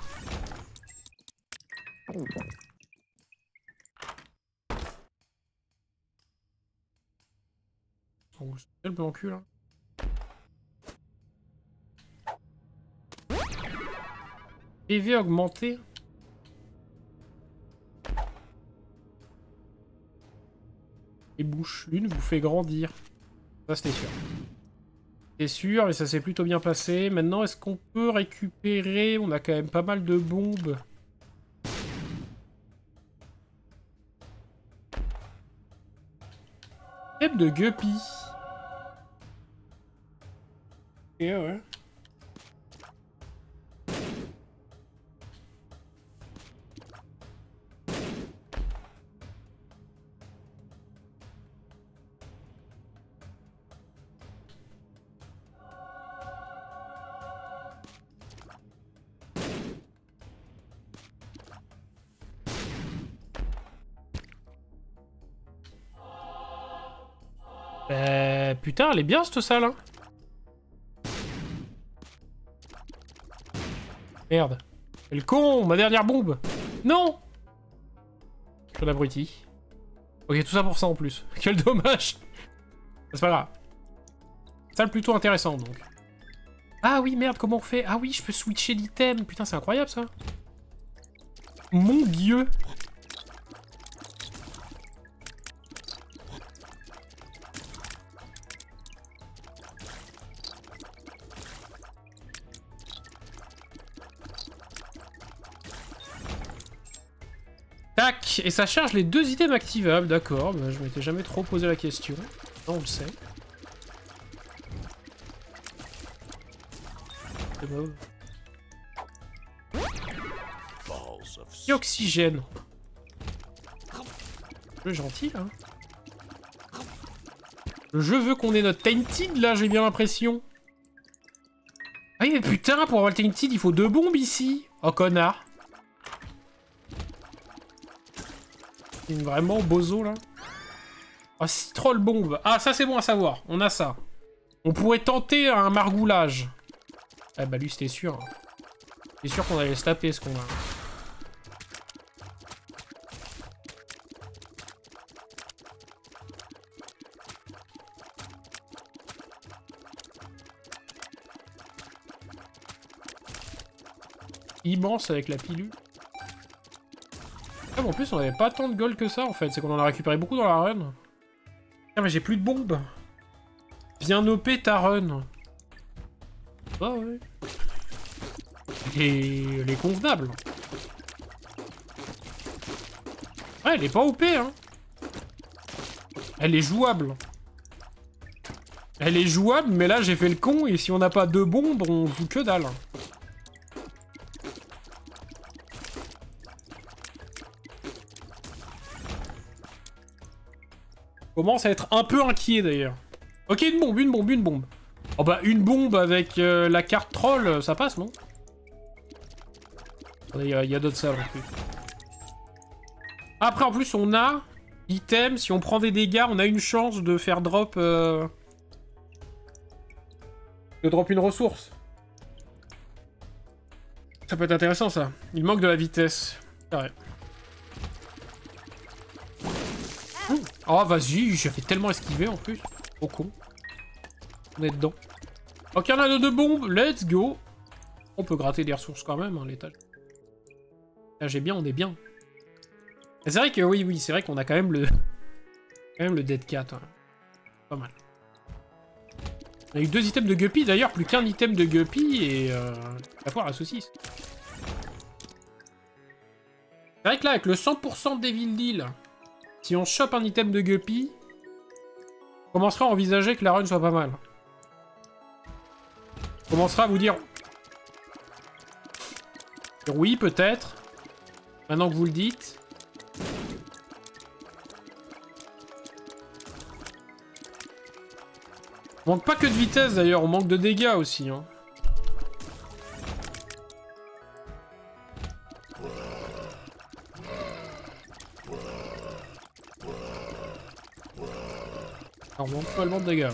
Oh, c'est le plan cul là. PV augmenté. Et bouche l'une vous fait grandir. Ça c'était sûr. C'est sûr, mais ça s'est plutôt bien passé. Maintenant, est-ce qu'on peut récupérer? On a quand même pas mal de bombes. Tête de guppy. Et ouais. Putain, elle est bien cette salle, hein. Merde. Et le con, ma dernière bombe. Non. Je l'abrutis. Ok, tout ça pour ça en plus. Quel dommage. C'est pas grave. Salle plutôt intéressante, donc. Ah oui, merde, comment on fait? Ah oui, je peux switcher d'item. Putain, c'est incroyable, ça. Mon dieu. Tac. Et ça charge les 2 items activables, d'accord. Bah, je m'étais jamais trop posé la question. Non, on le sait. C'est bon. Et oxygène. Le gentil, là. Le jeu veut qu'on ait notre Tainted, là, j'ai bien l'impression. Ah oui, mais putain, pour avoir le Tainted, il faut 2 bombes ici. Oh, connard. C'est vraiment bozo, là. Oh, 6 troll bombes. Ah, ça, c'est bon à savoir. On a ça. On pourrait tenter un margoulage. Ah bah lui, c'était sûr. C'est sûr qu'on allait se taper, ce qu'on a. Immense avec la pilule. Ah, mais en plus, on avait pas tant de gold que ça, en fait. C'est qu'on en a récupéré beaucoup dans la run. Ah, mais j'ai plus de bombes. Bien OP ta run. Bah ouais. Elle est convenable. Ouais, elle est pas OP, hein. Elle est jouable. Elle est jouable, mais là, j'ai fait le con, et si on n'a pas 2 bombes, on joue que dalle. Commence à être un peu inquiet d'ailleurs. Ok, une bombe. Oh bah une bombe avec la carte troll, ça passe, non? Il y a d'autres salles en plus. Après en plus on a item, si on prend des dégâts, on a une chance de faire drop... De drop une ressource. Ça peut être intéressant ça. Il manque de la vitesse. C'est vrai. Oh, vas-y, j'ai fait tellement esquiver en plus. Trop con. On est dedans. Ok, on a nos 2 bombes, let's go. On peut gratter des ressources quand même, hein, l'étage. Là, j'ai bien, on est bien. C'est vrai que, oui, c'est vrai qu'on a quand même le... Quand même le Dead Cat. Hein. Pas mal. On a eu 2 items de Guppy, d'ailleurs, plus qu'un item de Guppy, et... la poire à saucisse. C'est vrai que là, avec le 100% de Devil Deal... Si on chope un item de Guppy, on commencera à envisager que la run soit pas mal. On commencera à vous dire... Oui, peut-être. Maintenant que vous le dites. On manque pas que de vitesse d'ailleurs, on manque de dégâts aussi. Hein. On manque pas le de dégâts.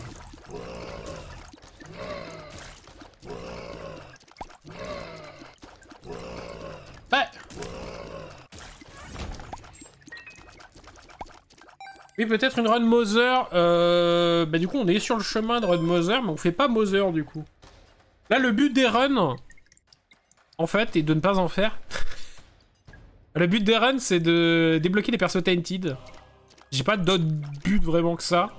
Ouais. Oui, peut-être une run Mother. Bah du coup, on est sur le chemin de run Mother, mais on fait pas Mother du coup. Là, le but des runs, en fait, est de ne pas en faire. Le but des runs, c'est de débloquer les persos tainted. J'ai pas d'autre but vraiment que ça.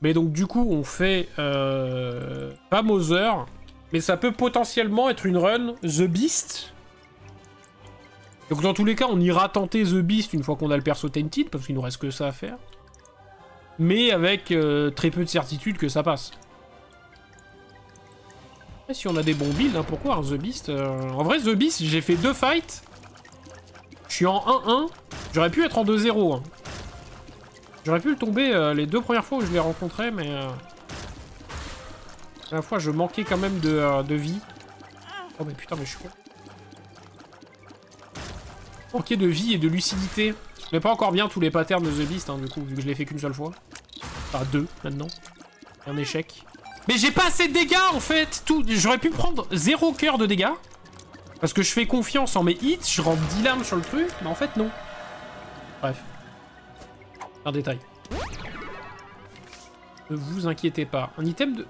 Mais donc du coup on fait pas Mother, mais ça peut potentiellement être une run The Beast. Donc dans tous les cas on ira tenter The Beast une fois qu'on a le perso Tainted, parce qu'il nous reste que ça à faire. Mais avec très peu de certitude que ça passe. Et si on a des bons builds, hein, pourquoi hein, The Beast En vrai The Beast j'ai fait 2 fights. Je suis en 1-1, j'aurais pu être en 2-0. Hein. J'aurais pu le tomber les 2 premières fois où je l'ai rencontré, mais... à la fois, je manquais quand même de vie. Oh, mais putain, mais je suis con. Manquais de vie et de lucidité. Je connais pas encore bien tous les patterns de The Beast, hein, du coup, vu que je l'ai fait qu'une seule fois. Enfin, 2, maintenant. Un échec. Mais j'ai pas assez de dégâts, en fait. J'aurais pu prendre 0 cœur de dégâts. Parce que je fais confiance en mes hits, je rentre 10 larmes sur le truc, mais en fait, non. Bref. Un détail. Ne vous inquiétez pas. Un item de...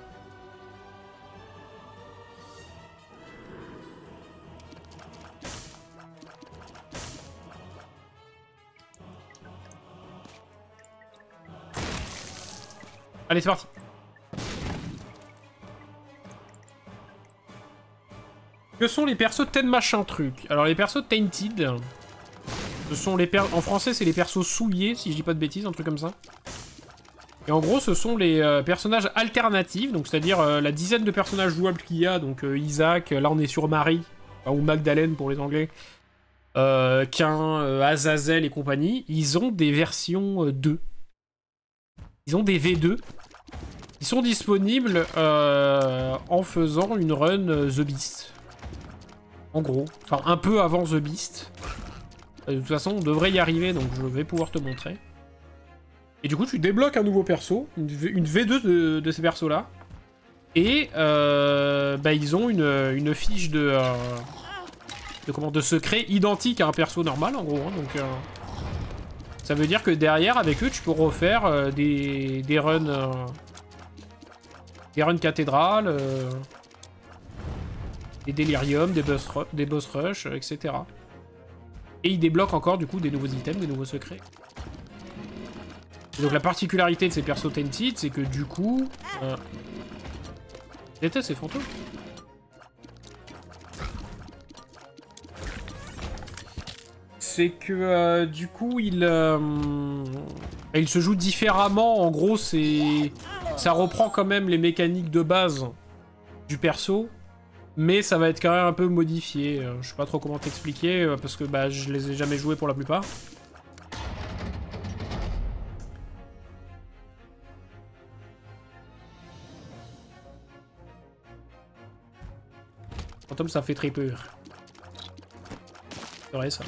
Allez, c'est parti. Que sont les persos Ten machin truc? Alors, les persos Tainted... Ce sont les en français, c'est les persos souillés, si je dis pas de bêtises, un truc comme ça. Et en gros, ce sont les personnages alternatifs, donc c'est-à-dire la dizaine de personnages jouables qu'il y a, donc Isaac, là on est sur Marie, ou Magdalene pour les anglais, Cain, Azazel et compagnie, ils ont des versions 2. Ils ont des V2 qui sont disponibles en faisant une run The Beast. En gros. Enfin, un peu avant The Beast. De toute façon, on devrait y arriver, donc je vais pouvoir te montrer. Et du coup, tu débloques un nouveau perso, une V2 de ces persos-là. Et bah, ils ont une fiche de secret identique à un perso normal, en gros. Hein, donc, ça veut dire que derrière, avec eux, tu peux refaire des runs... des runs cathédrales, des déliriums, des boss rush, etc. Et ils débloquent encore, du coup, des nouveaux items, des nouveaux secrets. Et donc la particularité de ces persos Tainted, c'est que du coup... C'était ces fantômes. C'est que du coup, il se joue différemment. En gros, ça reprend quand même les mécaniques de base du perso, mais ça va être quand même un peu modifié. Je sais pas trop comment t'expliquer, parce que bah, je les ai jamais joués pour la plupart. Fantôme, ça fait très peur. C'est vrai, ça.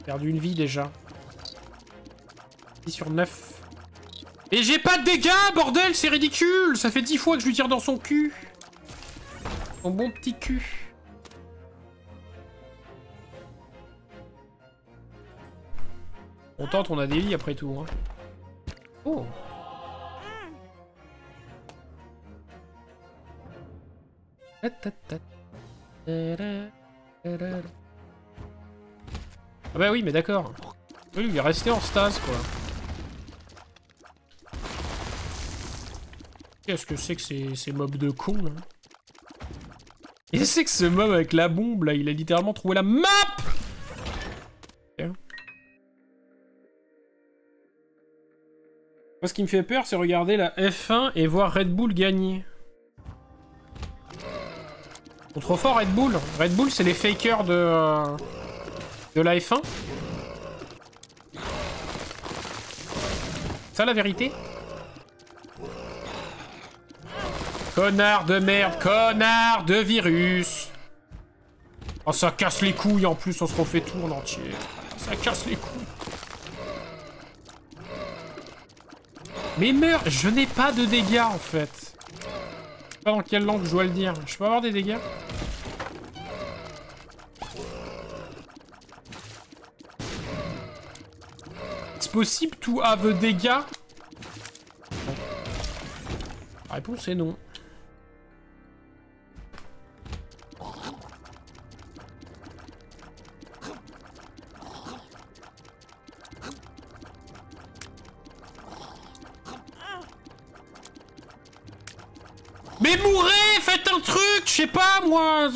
Perdu une vie, déjà. 10 sur 9. Et j'ai pas de dégâts, bordel, c'est ridicule. Ça fait 10 fois que je lui tire dans son cul. Son bon petit cul. On tente, on a des vies après tout, hein. Oh. Ah bah oui, mais d'accord. Oui, il est resté en stase, quoi. Qu'est-ce que c'est que ces mobs de cons, là? Et c'est que ce mob avec la bombe, là, il a littéralement trouvé la map! Okay. Moi, ce qui me fait peur, c'est regarder la F1 et voir Red Bull gagner. Ils sont trop forts, Red Bull. Red Bull, c'est les fakers de la F1. C'est ça la vérité? Connard de merde, connard de virus. Oh, ça casse les couilles, en plus, on se refait tout en entier. Ça casse les couilles. Mais meurs, je n'ai pas de dégâts, en fait. Je sais pas dans quelle langue je dois le dire. Je peux avoir des dégâts? C'est possible to have dégâts? La réponse est non. Mais mourrez! Faites un truc! Je sais pas, moi!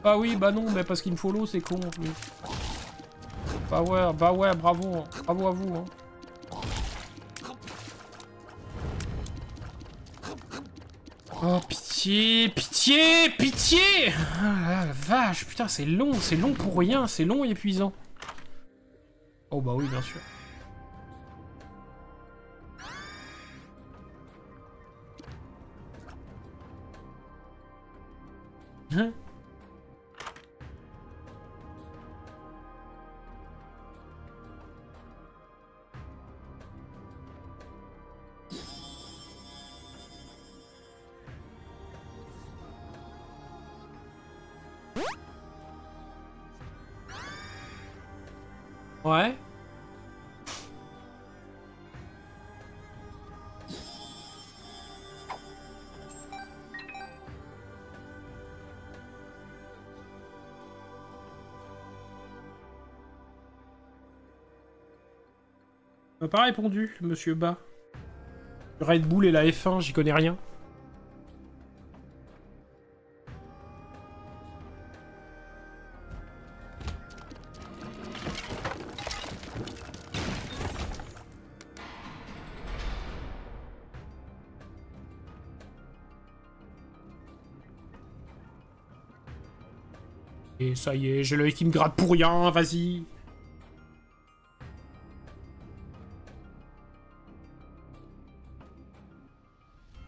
Ah oui, bah non, mais parce qu'il me follow, c'est con. Mais... Bah ouais, bravo. Bravo à vous, hein. Oh, pitié, pitié, pitié! Ah la vache, putain, c'est long pour rien, c'est long et épuisant. Oh bah oui, bien sûr. Hein? Ouais. Il m'a pas répondu, monsieur Bas. Red Bull et la F1, j'y connais rien. Et ça y est, j'ai l'œil qui me gratte pour rien, vas-y.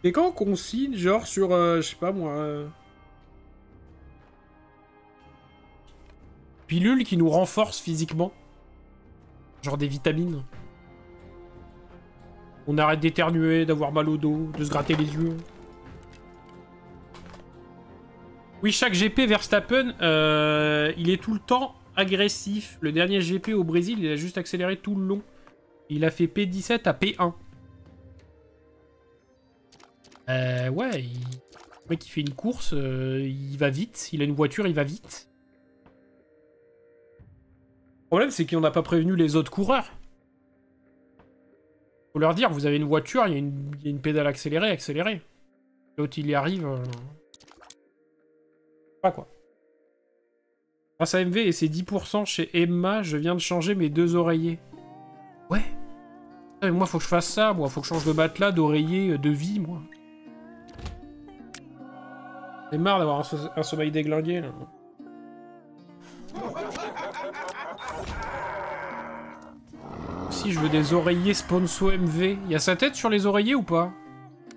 Et quand qu'on signe, genre sur, je sais pas moi... Pilule qui nous renforce physiquement. Genre des vitamines. On arrête d'éternuer, d'avoir mal au dos, de se gratter les yeux. Oui, chaque GP Verstappen, il est tout le temps agressif. Le dernier GP au Brésil, il a juste accéléré tout le long. Il a fait P17 à P1. Ouais, le mec il fait une course, il va vite. Il a une voiture, il va vite. Le problème, c'est qu'on n'a pas prévenu les autres coureurs. Faut leur dire, vous avez une voiture, il y a une pédale accélérée, accélérée. L'autre, il y arrive... Pas quoi. Grâce à MV et ses 10% chez Emma, je viens de changer mes 2 oreillers. Ouais. Mais moi, faut que je fasse ça, moi. Faut que je change de matelas, d'oreiller, de vie, moi. J'ai marre d'avoir un sommeil déglingué, là. Si je veux des oreillers Sponso MV. Il y a sa tête sur les oreillers ou pas?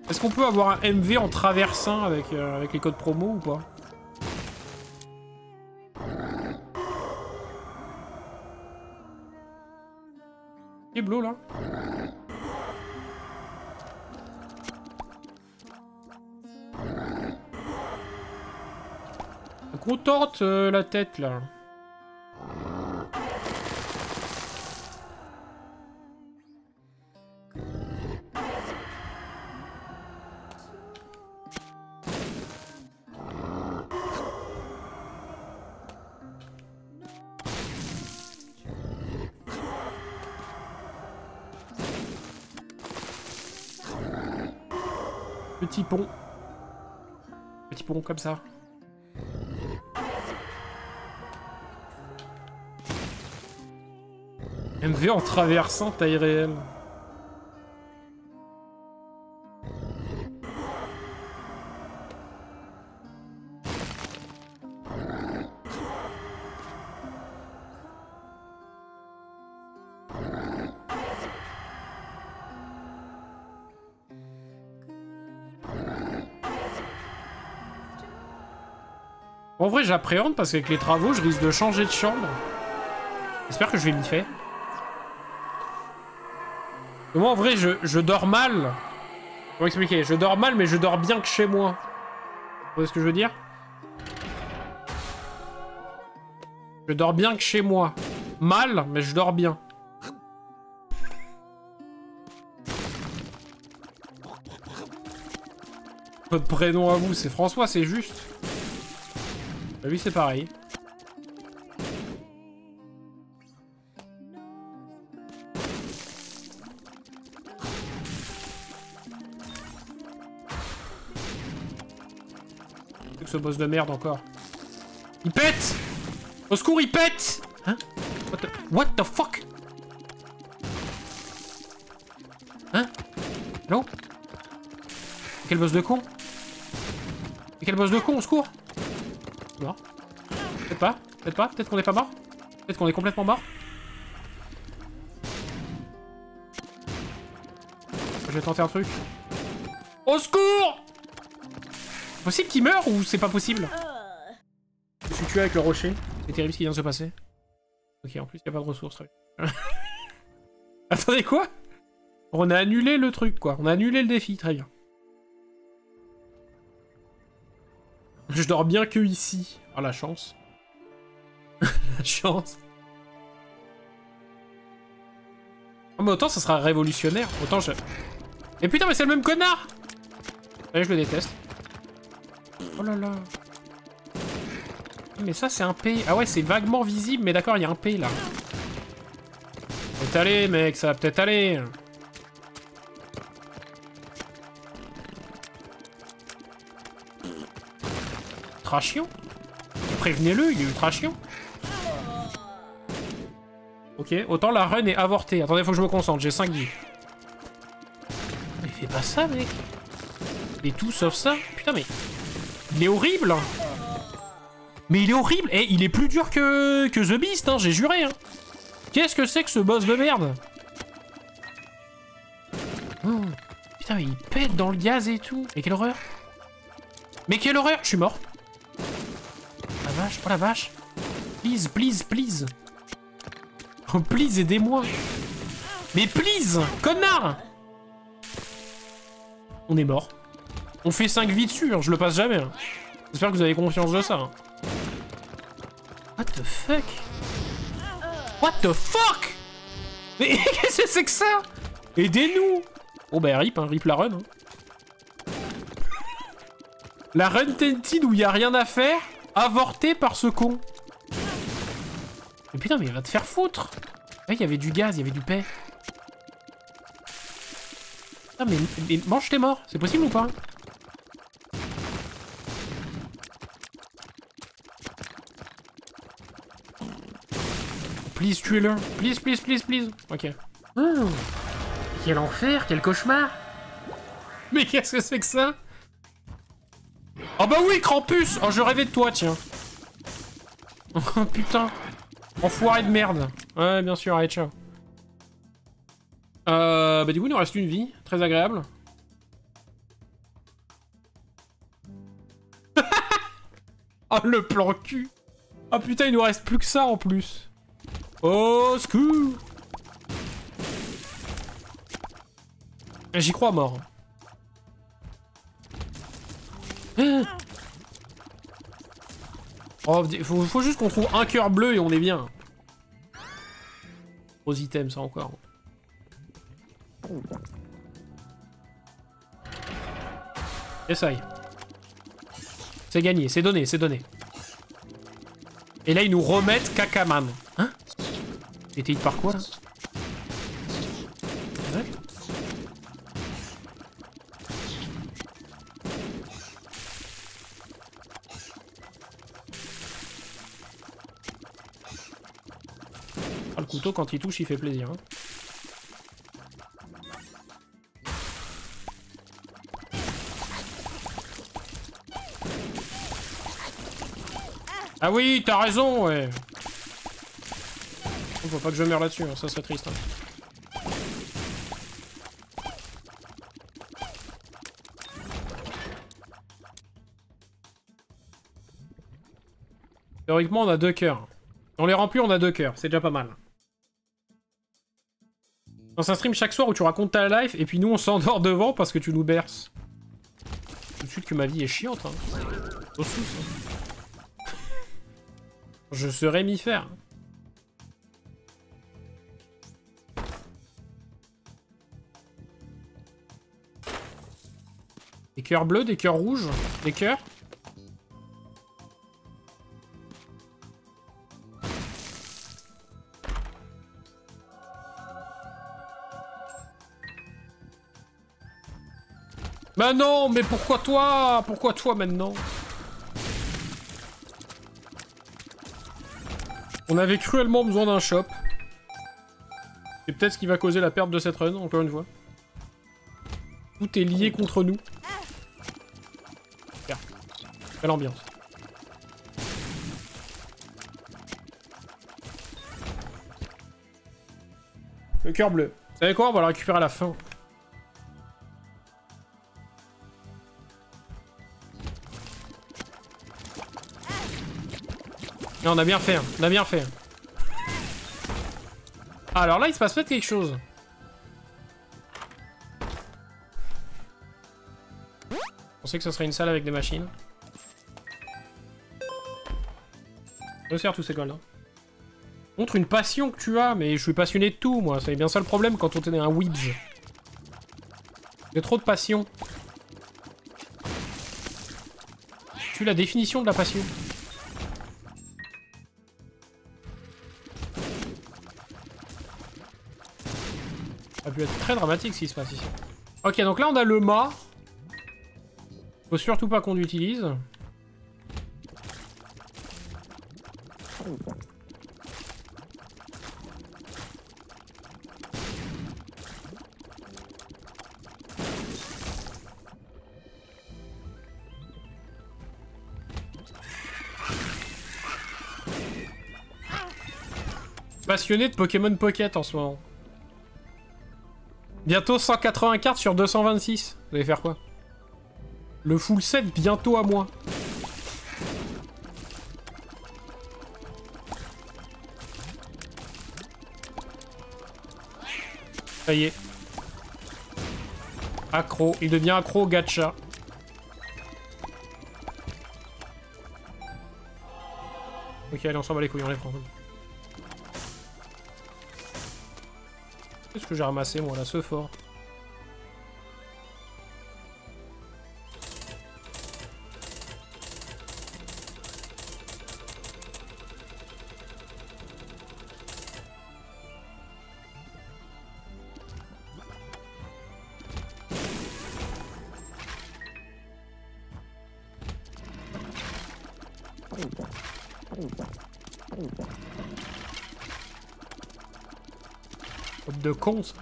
Est-ce qu'on peut avoir un MV en traversin avec les codes promo ou pas? Il est bleu là. Contente la tête là. Petit pont. Petit pont comme ça. MV en traversant taille réelle. En vrai, j'appréhende parce qu'avec les travaux, je risque de changer de chambre. J'espère que je vais m'y faire. Moi, en vrai, je dors mal. Comment expliquer? Je dors mal, mais je dors bien que chez moi. Vous voyez ce que je veux dire? Je dors bien que chez moi. Mal, mais je dors bien. Votre prénom à vous, c'est François, c'est juste. Bah lui, c'est pareil. Ce boss de merde encore. Il pète! Au secours, il pète! Hein? What the fuck? Hein? Non? Quel boss de con? Quel boss de con, au secours? Mort. Peut-être pas, peut-être pas, peut-être qu'on est pas mort. Peut-être qu'on est complètement mort. Je vais tenter un truc. Au secours! C'est possible qu'il meure ou c'est pas possible? Je me suis tué avec le rocher. C'est terrible ce qui vient de se passer. Ok, en plus il n'y a pas de ressources. Attendez, quoi? On a annulé le truc, quoi. On a annulé le défi, très bien. Je dors bien que ici. Ah, la chance. La chance. Oh, mais autant ça sera révolutionnaire. Autant je... Et putain, mais c'est le même connard! Allez, je le déteste. Oh là là. Mais ça, c'est un P. Ah ouais, c'est vaguement visible, mais d'accord, il y a un P, là. Peut-être aller, mec, ça va peut-être aller. Ultra chiant. Prévenez-le, il est ultra chiant. Ok, autant la run est avortée. Attendez, faut que je me concentre, j'ai 5 vies. Mais fais pas ça, mec. Et tout sauf ça. Putain, mais... Il est horrible. Mais il est horrible. Eh, il est plus dur que The Beast, hein, j'ai juré. Hein. Qu'est-ce que c'est que ce boss de merde? Oh. Putain, mais il pète dans le gaz et tout. Mais quelle horreur. Mais quelle horreur. Je suis mort. La vache, oh la vache. Please, please, please. Oh, please, aidez-moi. Mais please, connard. On est mort. On fait 5 vies dessus, hein, je le passe jamais. Hein. J'espère que vous avez confiance de ça. Hein. What the fuck? What the fuck? Mais qu'est-ce que c'est que ça? Aidez-nous. Oh bah rip, hein, rip la run. Hein. La run Tented où il y a rien à faire, avortée par ce con. Mais putain, mais il va te faire foutre. Ouais, il y avait du gaz, il y avait du paix. Ah mais mange tes morts, c'est possible ou pas? Please, tuez-le. Please, please, please, please. Ok. Oh. Quel enfer, quel cauchemar. Mais qu'est-ce que c'est que ça? Oh bah oui, Krampus. Oh, je rêvais de toi, tiens. Oh putain. Enfoiré de merde. Ouais, bien sûr, allez, ciao. Bah du coup, il nous reste une vie. Très agréable. Oh, le plan cul. Oh putain, il nous reste plus que ça en plus. Oh, secours. J'y crois mort. Oh, faut juste qu'on trouve un cœur bleu et on est bien. Gros items, ça encore. Essaye. C'est gagné, c'est donné, c'est donné. Et là, ils nous remettent Kakaman. Hein? Et t'es hit par quoi, là? Ouais. Ah, le couteau, quand il touche, il fait plaisir. Hein. Ah oui, t'as raison, ouais. Faut pas que je meure là-dessus, hein, ça serait triste. Hein. Théoriquement, on a 2 cœurs. On les remplit, on a 2 cœurs, c'est déjà pas mal. Dans un stream chaque soir où tu racontes ta life, et puis nous on s'endort devant parce que tu nous berces. Tout de suite que ma vie est chiante, hein. Au sous, hein. Je saurais m'y faire. Des cœurs bleus, des cœurs rouges, des cœurs. Bah non, mais pourquoi toi? Pourquoi toi maintenant? On avait cruellement besoin d'un shop. C'est peut-être ce qui va causer la perte de cette run, encore une fois. Tout est lié contre nous. Super. Quelle ambiance. Le cœur bleu. Vous savez quoi? On va le récupérer à la fin. Non, on a bien fait, hein. On a bien fait. Ah, alors là, il se passe peut-être quelque chose. Je pensais que ce serait une salle avec des machines. Je sers tous ces gars-là. Montre une passion que tu as, mais je suis passionné de tout, moi. C'est bien ça le problème quand on est un weebs. J'ai trop de passion. Tu es la définition de la passion. Ça a pu être très dramatique ce qui se passe ici. Ok, donc là on a le mât. Faut surtout pas qu'on l'utilise. Passionné de Pokémon Pocket en ce moment. Bientôt 180 cartes sur 226. Vous allez faire quoi? Le full set bientôt à moi. Ça y est. Accro. Il devient accro au gacha. Ok, allez, on s'en bat les couilles, on les prend. Qu'est-ce que j'ai ramassé, moi, là, ce fort? De con, ça.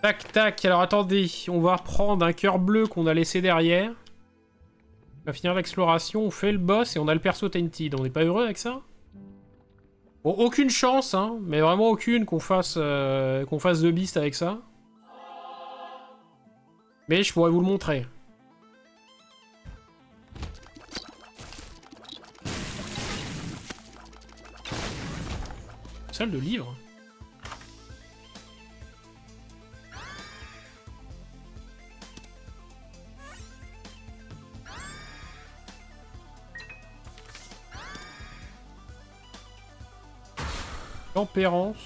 Tac, tac. Alors, attendez. On va reprendre un cœur bleu qu'on a laissé derrière. On va finir l'exploration. On fait le boss et on a le perso Tainted. On n'est pas heureux avec ça? Bon, aucune chance, hein. Mais vraiment aucune qu'on fasse The Beast avec ça. Mais je pourrais vous le montrer. Salle de livres. Tempérance.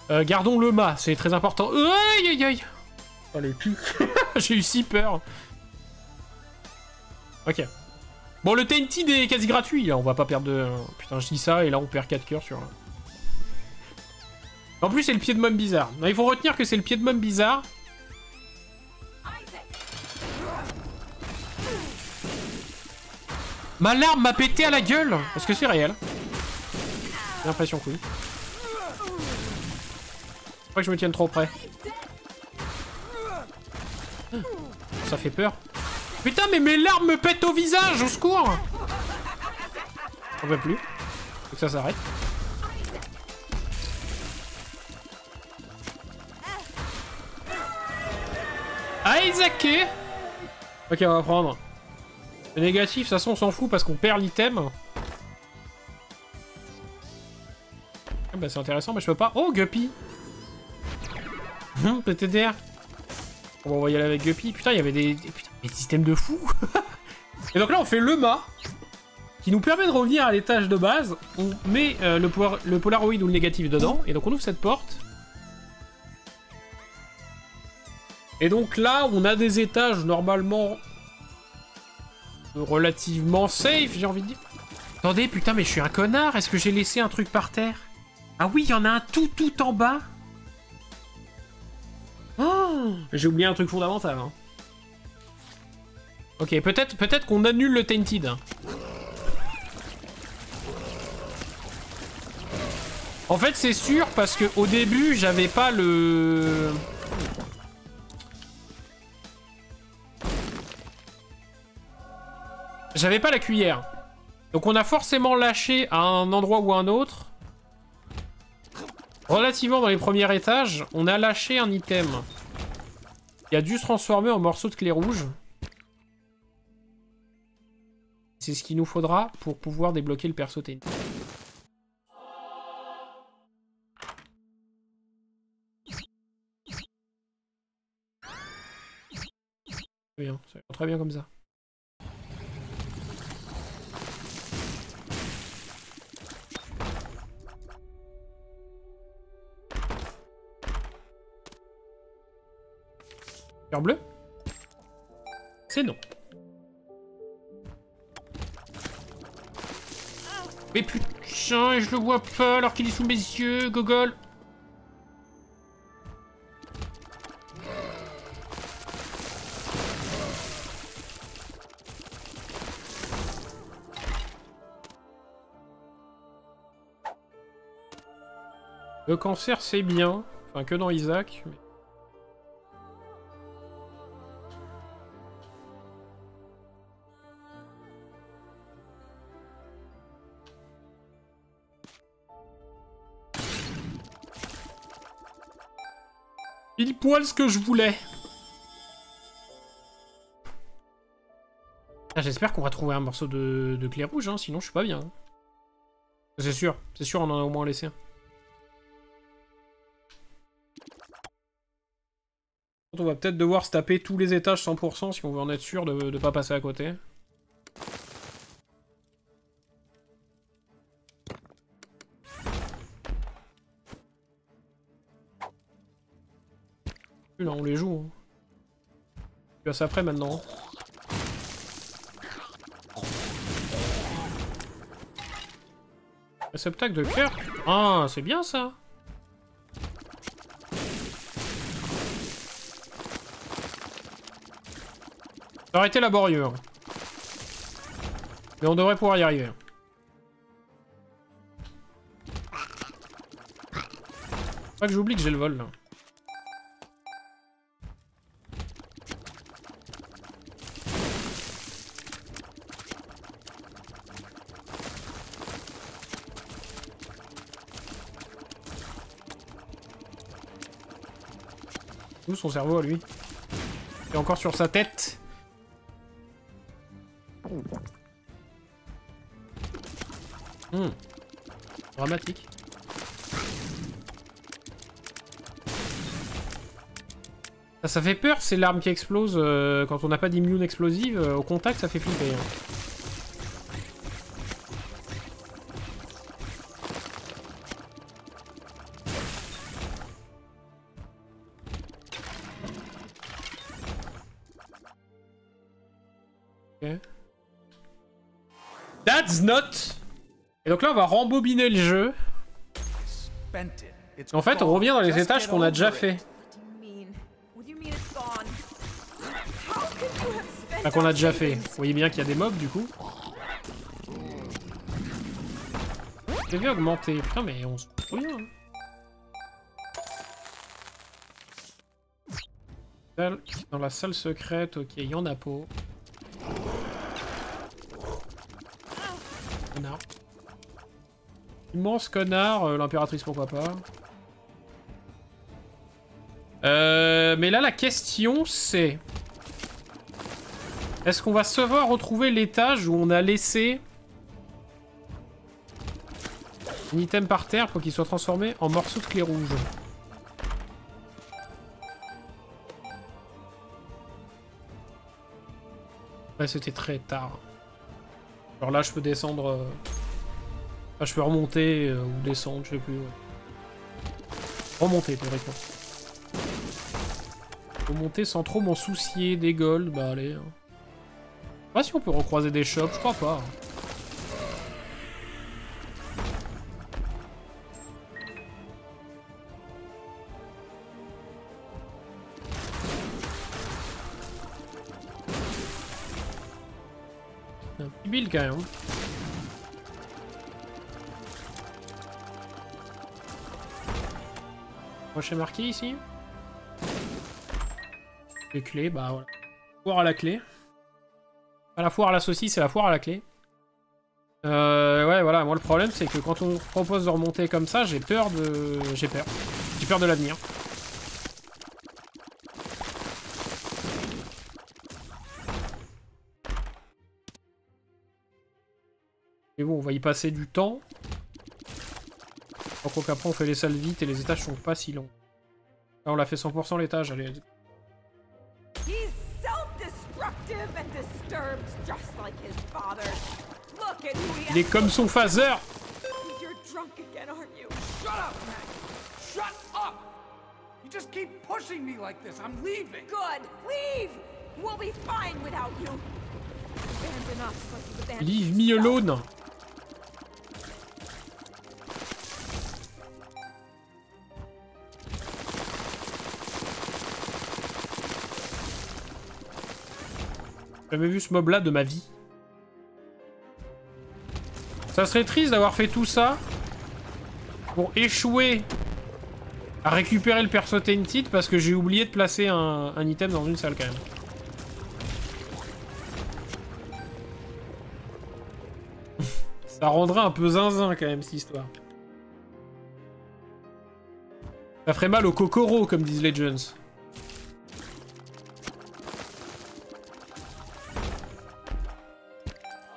Gardons le mât, c'est très important. Aïe aïe aïe. Oh les putes. J'ai eu si peur. Ok. Bon, le Tainted est quasi gratuit, là. On va pas perdre de... Putain, je dis ça, et là, on perd 4 cœurs sur... En plus, c'est le pied de môme bizarre. Non, il faut retenir que c'est le pied de môme bizarre. Ma larme m'a pété à la gueule. Est-ce que c'est réel? J'ai l'impression que oui. Je crois que je me tienne trop près. Ça fait peur. Putain, mais mes larmes me pètent au visage, au secours! On peut plus. Faut que ça s'arrête. Ah, Isaac! Ok, on va prendre. Le négatif, de toute façon, on s'en fout parce qu'on perd l'item. Ah bah, c'est intéressant, mais je peux pas. Oh, Guppy! PTDR. On va y aller avec Guppy. Putain, il y avait des systèmes de fous. Et donc là, on fait le mât, qui nous permet de revenir à l'étage de base. On met le Polaroid ou le négatif dedans, et donc on ouvre cette porte. Et donc là, on a des étages normalement relativement safe, j'ai envie de dire. Attendez, putain, mais je suis un connard. Est-ce que j'ai laissé un truc par terre? Ah oui, il y en a un tout en bas. Oh, j'ai oublié un truc fondamental. Hein. Ok, peut-être qu'on annule le Tainted. En fait, c'est sûr parce que au début, j'avais pas le... J'avais pas la cuillère. Donc on a forcément lâché à un endroit ou à un autre. Relativement dans les premiers étages, on a lâché un item. Il a dû se transformer en morceau de clé rouge. C'est ce qu'il nous faudra pour pouvoir débloquer le perso Tainted. Très bien, ça va très bien comme ça. Cœur bleu? C'est non. Mais putain, je le vois pas alors qu'il est sous mes yeux, gogol. Le cancer, c'est bien. Enfin, que dans Isaac. Mais... Pile poil ce que je voulais. Ah, j'espère qu'on va trouver un morceau de clé rouge, hein, sinon je suis pas bien. C'est sûr, on en a au moins laissé un. On va peut-être devoir se taper tous les étages 100% si on veut en être sûr de ne pas passer à côté. Là, on les joue. Hein. Tu as ça après maintenant. Réceptacle de cœur. Ah, c'est bien ça. Ça aurait été laborieux. Hein. Mais on devrait pouvoir y arriver. Faut pas que j'oublie que j'ai le vol là. Où son cerveau à lui? Il est encore sur sa tête. Dramatique. Ça fait peur, c'est l'arme qui explose quand on n'a pas d'immune explosive. Au contact, ça fait flipper. Hein. Okay. That's not... Et donc là, on va rembobiner le jeu. En fait, on revient dans les étages qu'on a déjà fait. Enfin, qu'on a déjà fait. Vous voyez bien qu'il y a des mobs, du coup. PV augmenté. Putain, mais on se fout rien. Hein. Dans la salle secrète, ok, il y en a pas. Connard. Immense connard, l'impératrice pourquoi pas. Mais là la question c'est... Est-ce qu'on va savoir retrouver l'étage où on a laissé un item par terre pour qu'il soit transformé en morceau de clé rouge? Ouais, c'était très tard. Alors là je peux descendre... Enfin, je peux remonter ou descendre, je sais plus. Ouais. Remonter, théoriquement. Remonter sans trop m'en soucier des golds, bah allez. Hein. Je sais pas si on peut recroiser des shops, je crois pas. Un petit build quand même. Prochain marqué ici. Les clés, bah voilà. Foire à la clé. Pas la foire à la saucisse, c'est la foire à la clé. Ouais, voilà. Moi, le problème, c'est que quand on propose de remonter comme ça, j'ai peur de... J'ai peur de l'avenir. Mais bon, on va y passer du temps. Donc qu'après on fait les salles vite et les étages sont pas si longs. Là on l'a fait 100% l'étage, allez. Il est comme son phaser. Leave me alone. J'ai jamais vu ce mob là de ma vie. Ça serait triste d'avoir fait tout ça pour échouer à récupérer le perso Tainted parce que j'ai oublié de placer un item dans une salle quand même. Ça rendrait un peu zinzin quand même cette histoire. Ça ferait mal au Kokoro, comme disent Legends.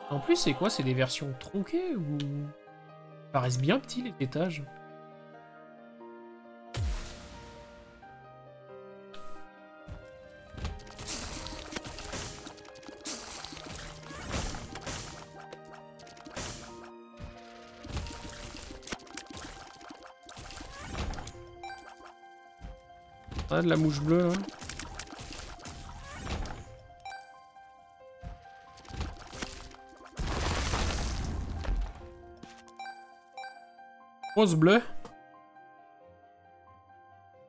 En plus, c'est quoi? C'est des versions tronquées ou... Ils paraissent bien petits, les étages. Ah, de la mouche bleue, là. Rose bleue.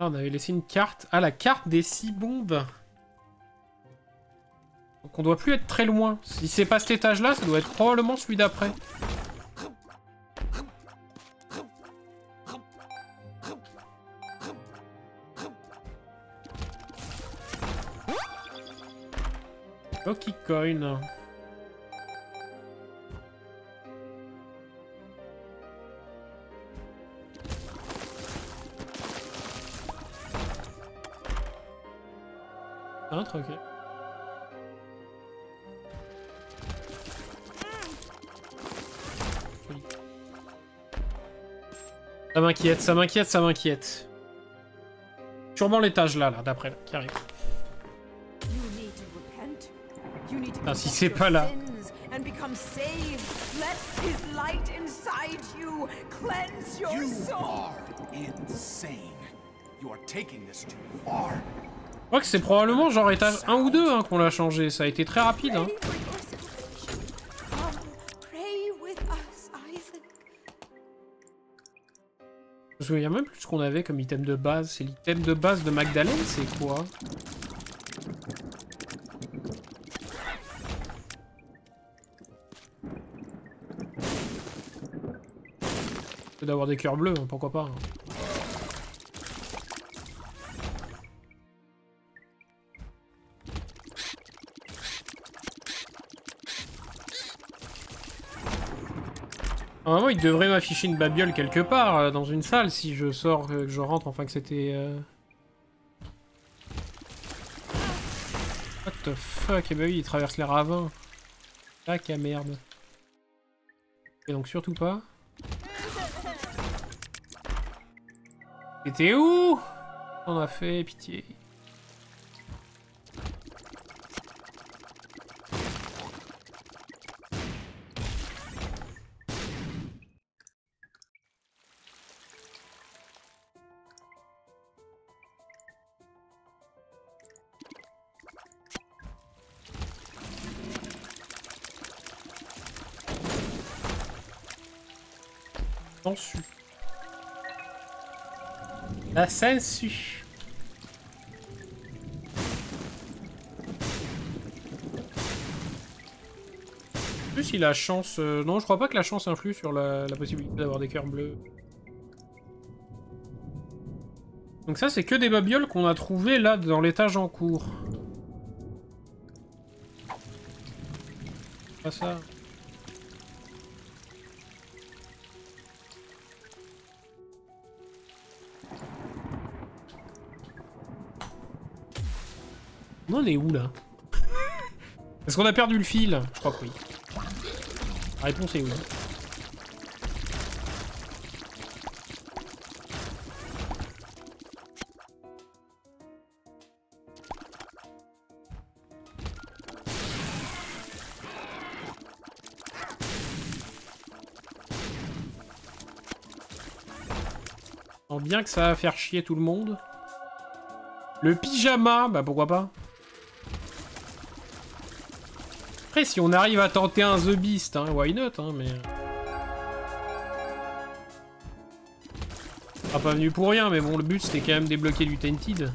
Ah, on avait laissé une carte. Ah, la carte des 6 bombes. Donc on doit plus être très loin. Si c'est pas cet étage-là, ça doit être probablement celui d'après. Lucky coin. Ok. Ça m'inquiète, ça m'inquiète, ça m'inquiète. Sûrement l'étage là, d'après, qui arrive. Ah, si c'est pas là. Je crois que c'est probablement genre étage 1 ou 2 hein, qu'on l'a changé. Ça a été très rapide. Hein. Je me souviens même plus ce qu'on avait comme item de base. C'est l'item de base de Magdalene, c'est quoi? C'est d'avoir des cœurs bleus, hein, pourquoi pas. Hein. Normalement, il devrait m'afficher une babiole quelque part, dans une salle, si je sors, que je rentre, enfin que c'était... What the fuck? Eh bah oui, il traverse les ravins. Ah, quelle merde. Et donc surtout pas. T'étais où? On a fait, pitié. Sangsue. La sangsue. En plus, il a chance... Non, je crois pas que la chance influe sur la possibilité d'avoir des cœurs bleus. Donc ça, c'est que des babioles qu'on a trouvées là, dans l'étage en cours. Pas ça. On en est où là? Est-ce qu'on a perdu le fil? Je crois que oui. La réponse est oui. Je sens bien que ça va faire chier tout le monde. Le pyjama, bah pourquoi pas. Après, si on arrive à tenter un The Beast, hein, why not, hein, mais... On sera pas venu pour rien, mais bon, le but, c'était quand même débloquer du Tainted.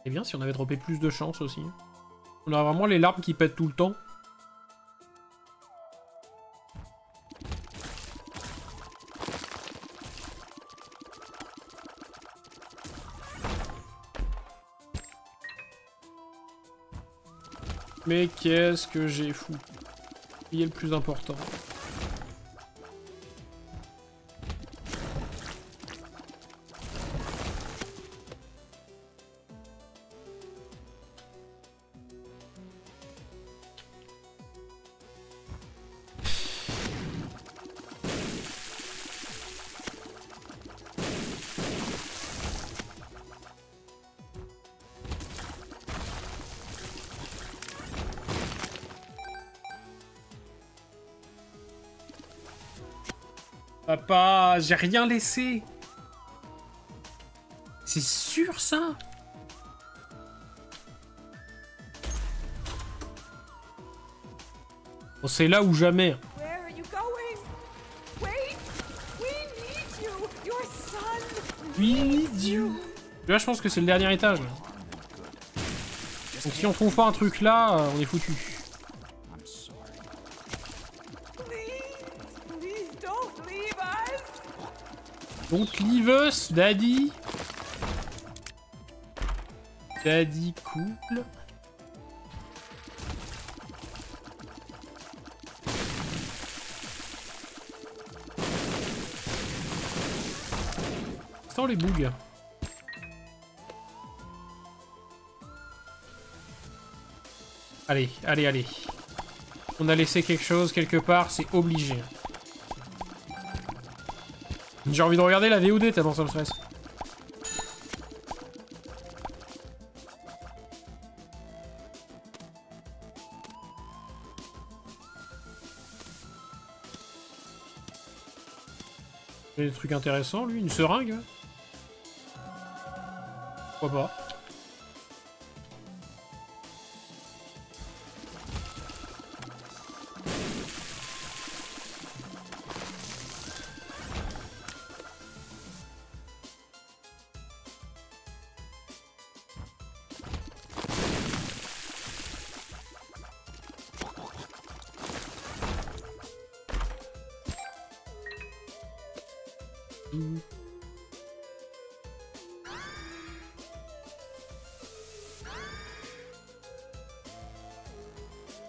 C'est bien si on avait droppé plus de chance aussi. On a vraiment les larmes qui pètent tout le temps. Mais qu'est-ce que j'ai fou. Qui est le plus important? Papa, j'ai rien laissé. C'est sûr, ça? Bon, c'est là ou jamais. We need you. Là, je pense que c'est le dernier étage. Là. Donc si on trouve pas un truc là, on est foutu. Don't leave us, daddy. Daddy cool. Sans les bugs. Allez, allez, allez. On a laissé quelque chose quelque part, c'est obligé. J'ai envie de regarder la VOD tellement ça me stresse. Il y a des trucs intéressants, lui. Une seringue. Pourquoi pas.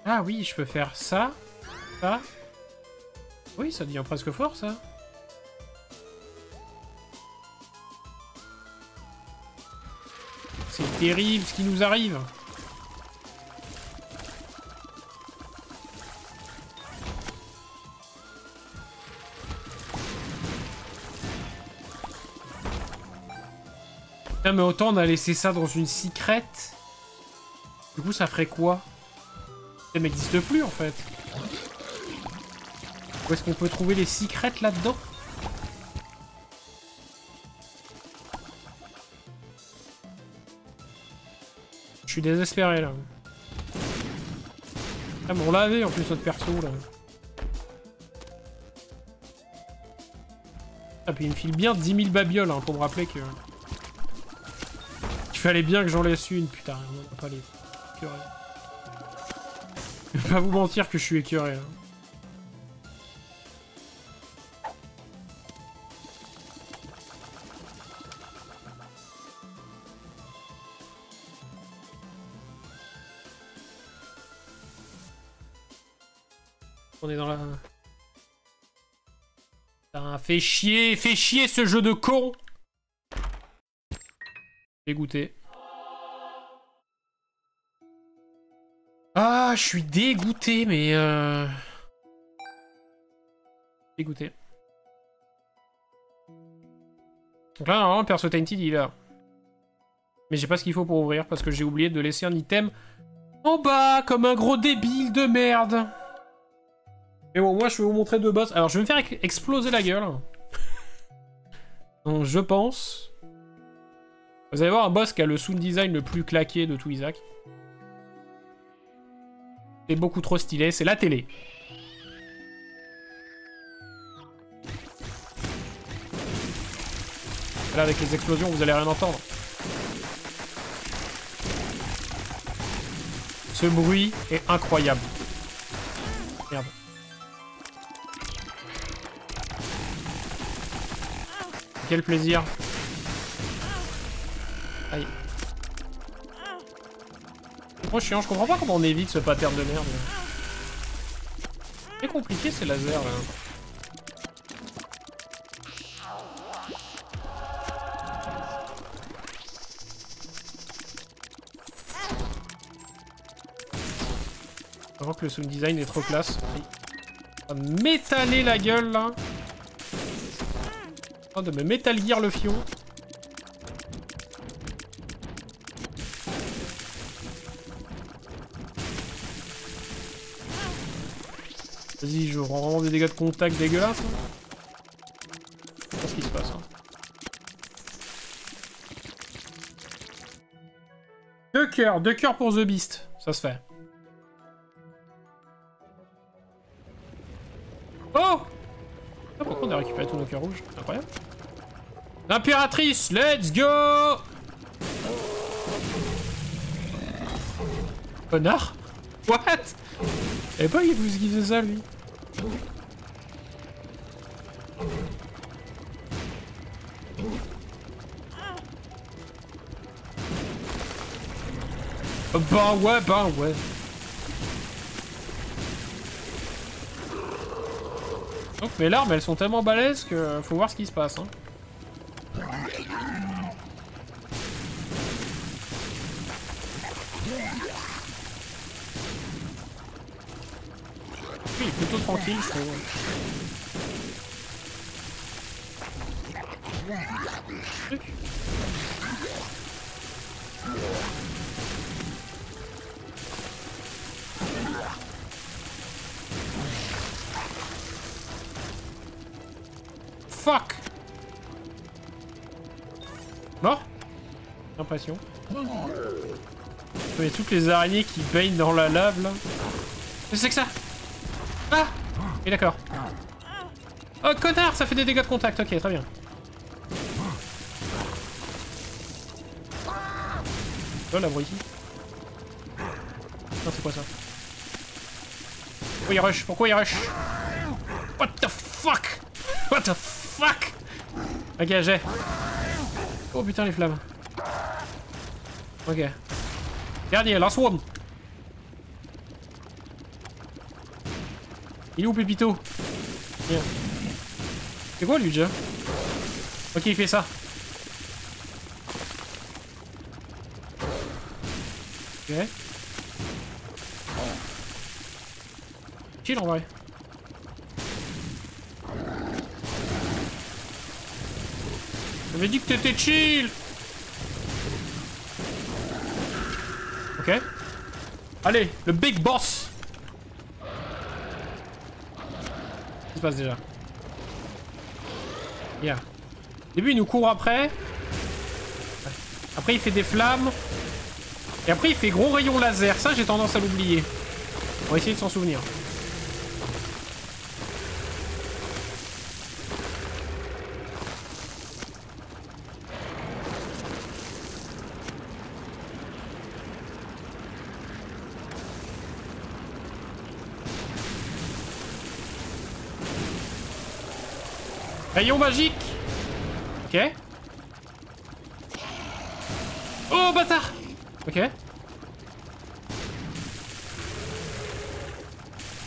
Ah oui, je peux faire ça, ça. Oui, ça devient presque fort, ça. C'est terrible ce qui nous arrive. Putain, mais autant on a laissé ça dans une secrète. Du coup, ça ferait quoi? Ça n'existe plus en fait. Où est-ce qu'on peut trouver les secrets là-dedans? Je suis désespéré là. Ah, mais on l'avait en plus notre perso là. Ah, puis il me file bien 10 000 babioles hein, pour me rappeler que. Il fallait bien que j'en laisse une, putain, on n'a pas les. Je vais pas vous mentir que je suis écœuré. Hein. On est dans la... Putain, fait chier ce jeu de con. Dégoûté. Ah, je suis dégoûté, mais dégoûté. Donc là, normalement, le perso Tainted, il est là. Mais j'ai pas ce qu'il faut pour ouvrir, parce que j'ai oublié de laisser un item en bas, comme un gros débile de merde. Mais bon, moi, je vais vous montrer deux boss. Alors, je vais me faire exploser la gueule. Donc, je pense... Vous allez voir un boss qui a le sound design le plus claqué de tout Isaac. C'est beaucoup trop stylé, c'est la télé. Là, avec les explosions, vous allez rien entendre. Ce bruit est incroyable. Merde. Quel plaisir. Aïe. C'est trop chiant, je comprends pas comment on évite ce pattern de merde. C'est compliqué ces lasers là. Avant que le sound design est trop classe. On va m'étaler la gueule là. Oh, de me Metal Gear le fion. Vas-y, je rends vraiment des dégâts de contact dégueulasses. Hein. 2 cœurs pour The Beast. Ça se fait. Oh! Ah, pourquoi on a récupéré tous nos cœurs rouges? Incroyable. L'impératrice, let's go! Connard? What? Je savais pas qu'il faisait ça, lui. Bah ouais. Donc mes larmes, elles sont tellement balèzes que faut voir ce qui se passe. Hein. Oui, plutôt tranquille, je trouve. Truc. Fuck! Mort? J'ai l'impression. Il y a toutes les araignées qui baignent dans la lave là. Qu'est-ce que c'est que ça? Ah! Et d'accord. Oh connard, ça fait des dégâts de contact, ok, très bien. Oh la bruit ici. Non, c'est quoi ça? Pourquoi il rush? Pourquoi il rush? What the fuck? What the fuck? Ok, j'ai. Oh putain, les flammes. Ok. Dernier, last one. Il est où, Pépito? Viens. C'est quoi, lui, déjà? Ok, il fait ça. Ok. Chill, en vrai. J'avais dit que t'étais chill. Ok. Allez, le big boss. Qu'est-ce qui se passe déjà? Yeah. Au début, il nous court après. Après, il fait des flammes. Et après, il fait gros rayon laser. Ça, j'ai tendance à l'oublier. On va essayer de s'en souvenir. Rayon magique. Ok. Oh, bâtard. Ok.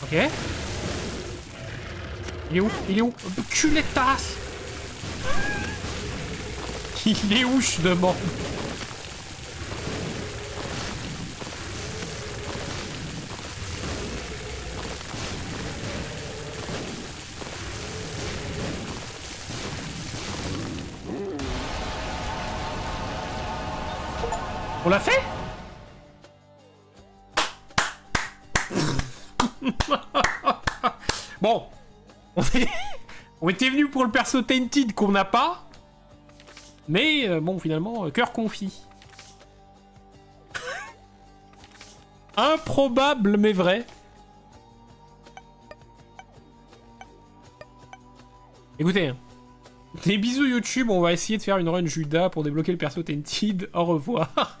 Ok. Il est où? Il est où? Culé de ta race. Il est où, je demande? On l'a fait? Bon, on était venu pour le perso Tainted qu'on n'a pas. Mais bon, finalement, cœur confit. Improbable mais vrai. Écoutez, des bisous YouTube, on va essayer de faire une run Judas pour débloquer le perso Tainted. Au revoir.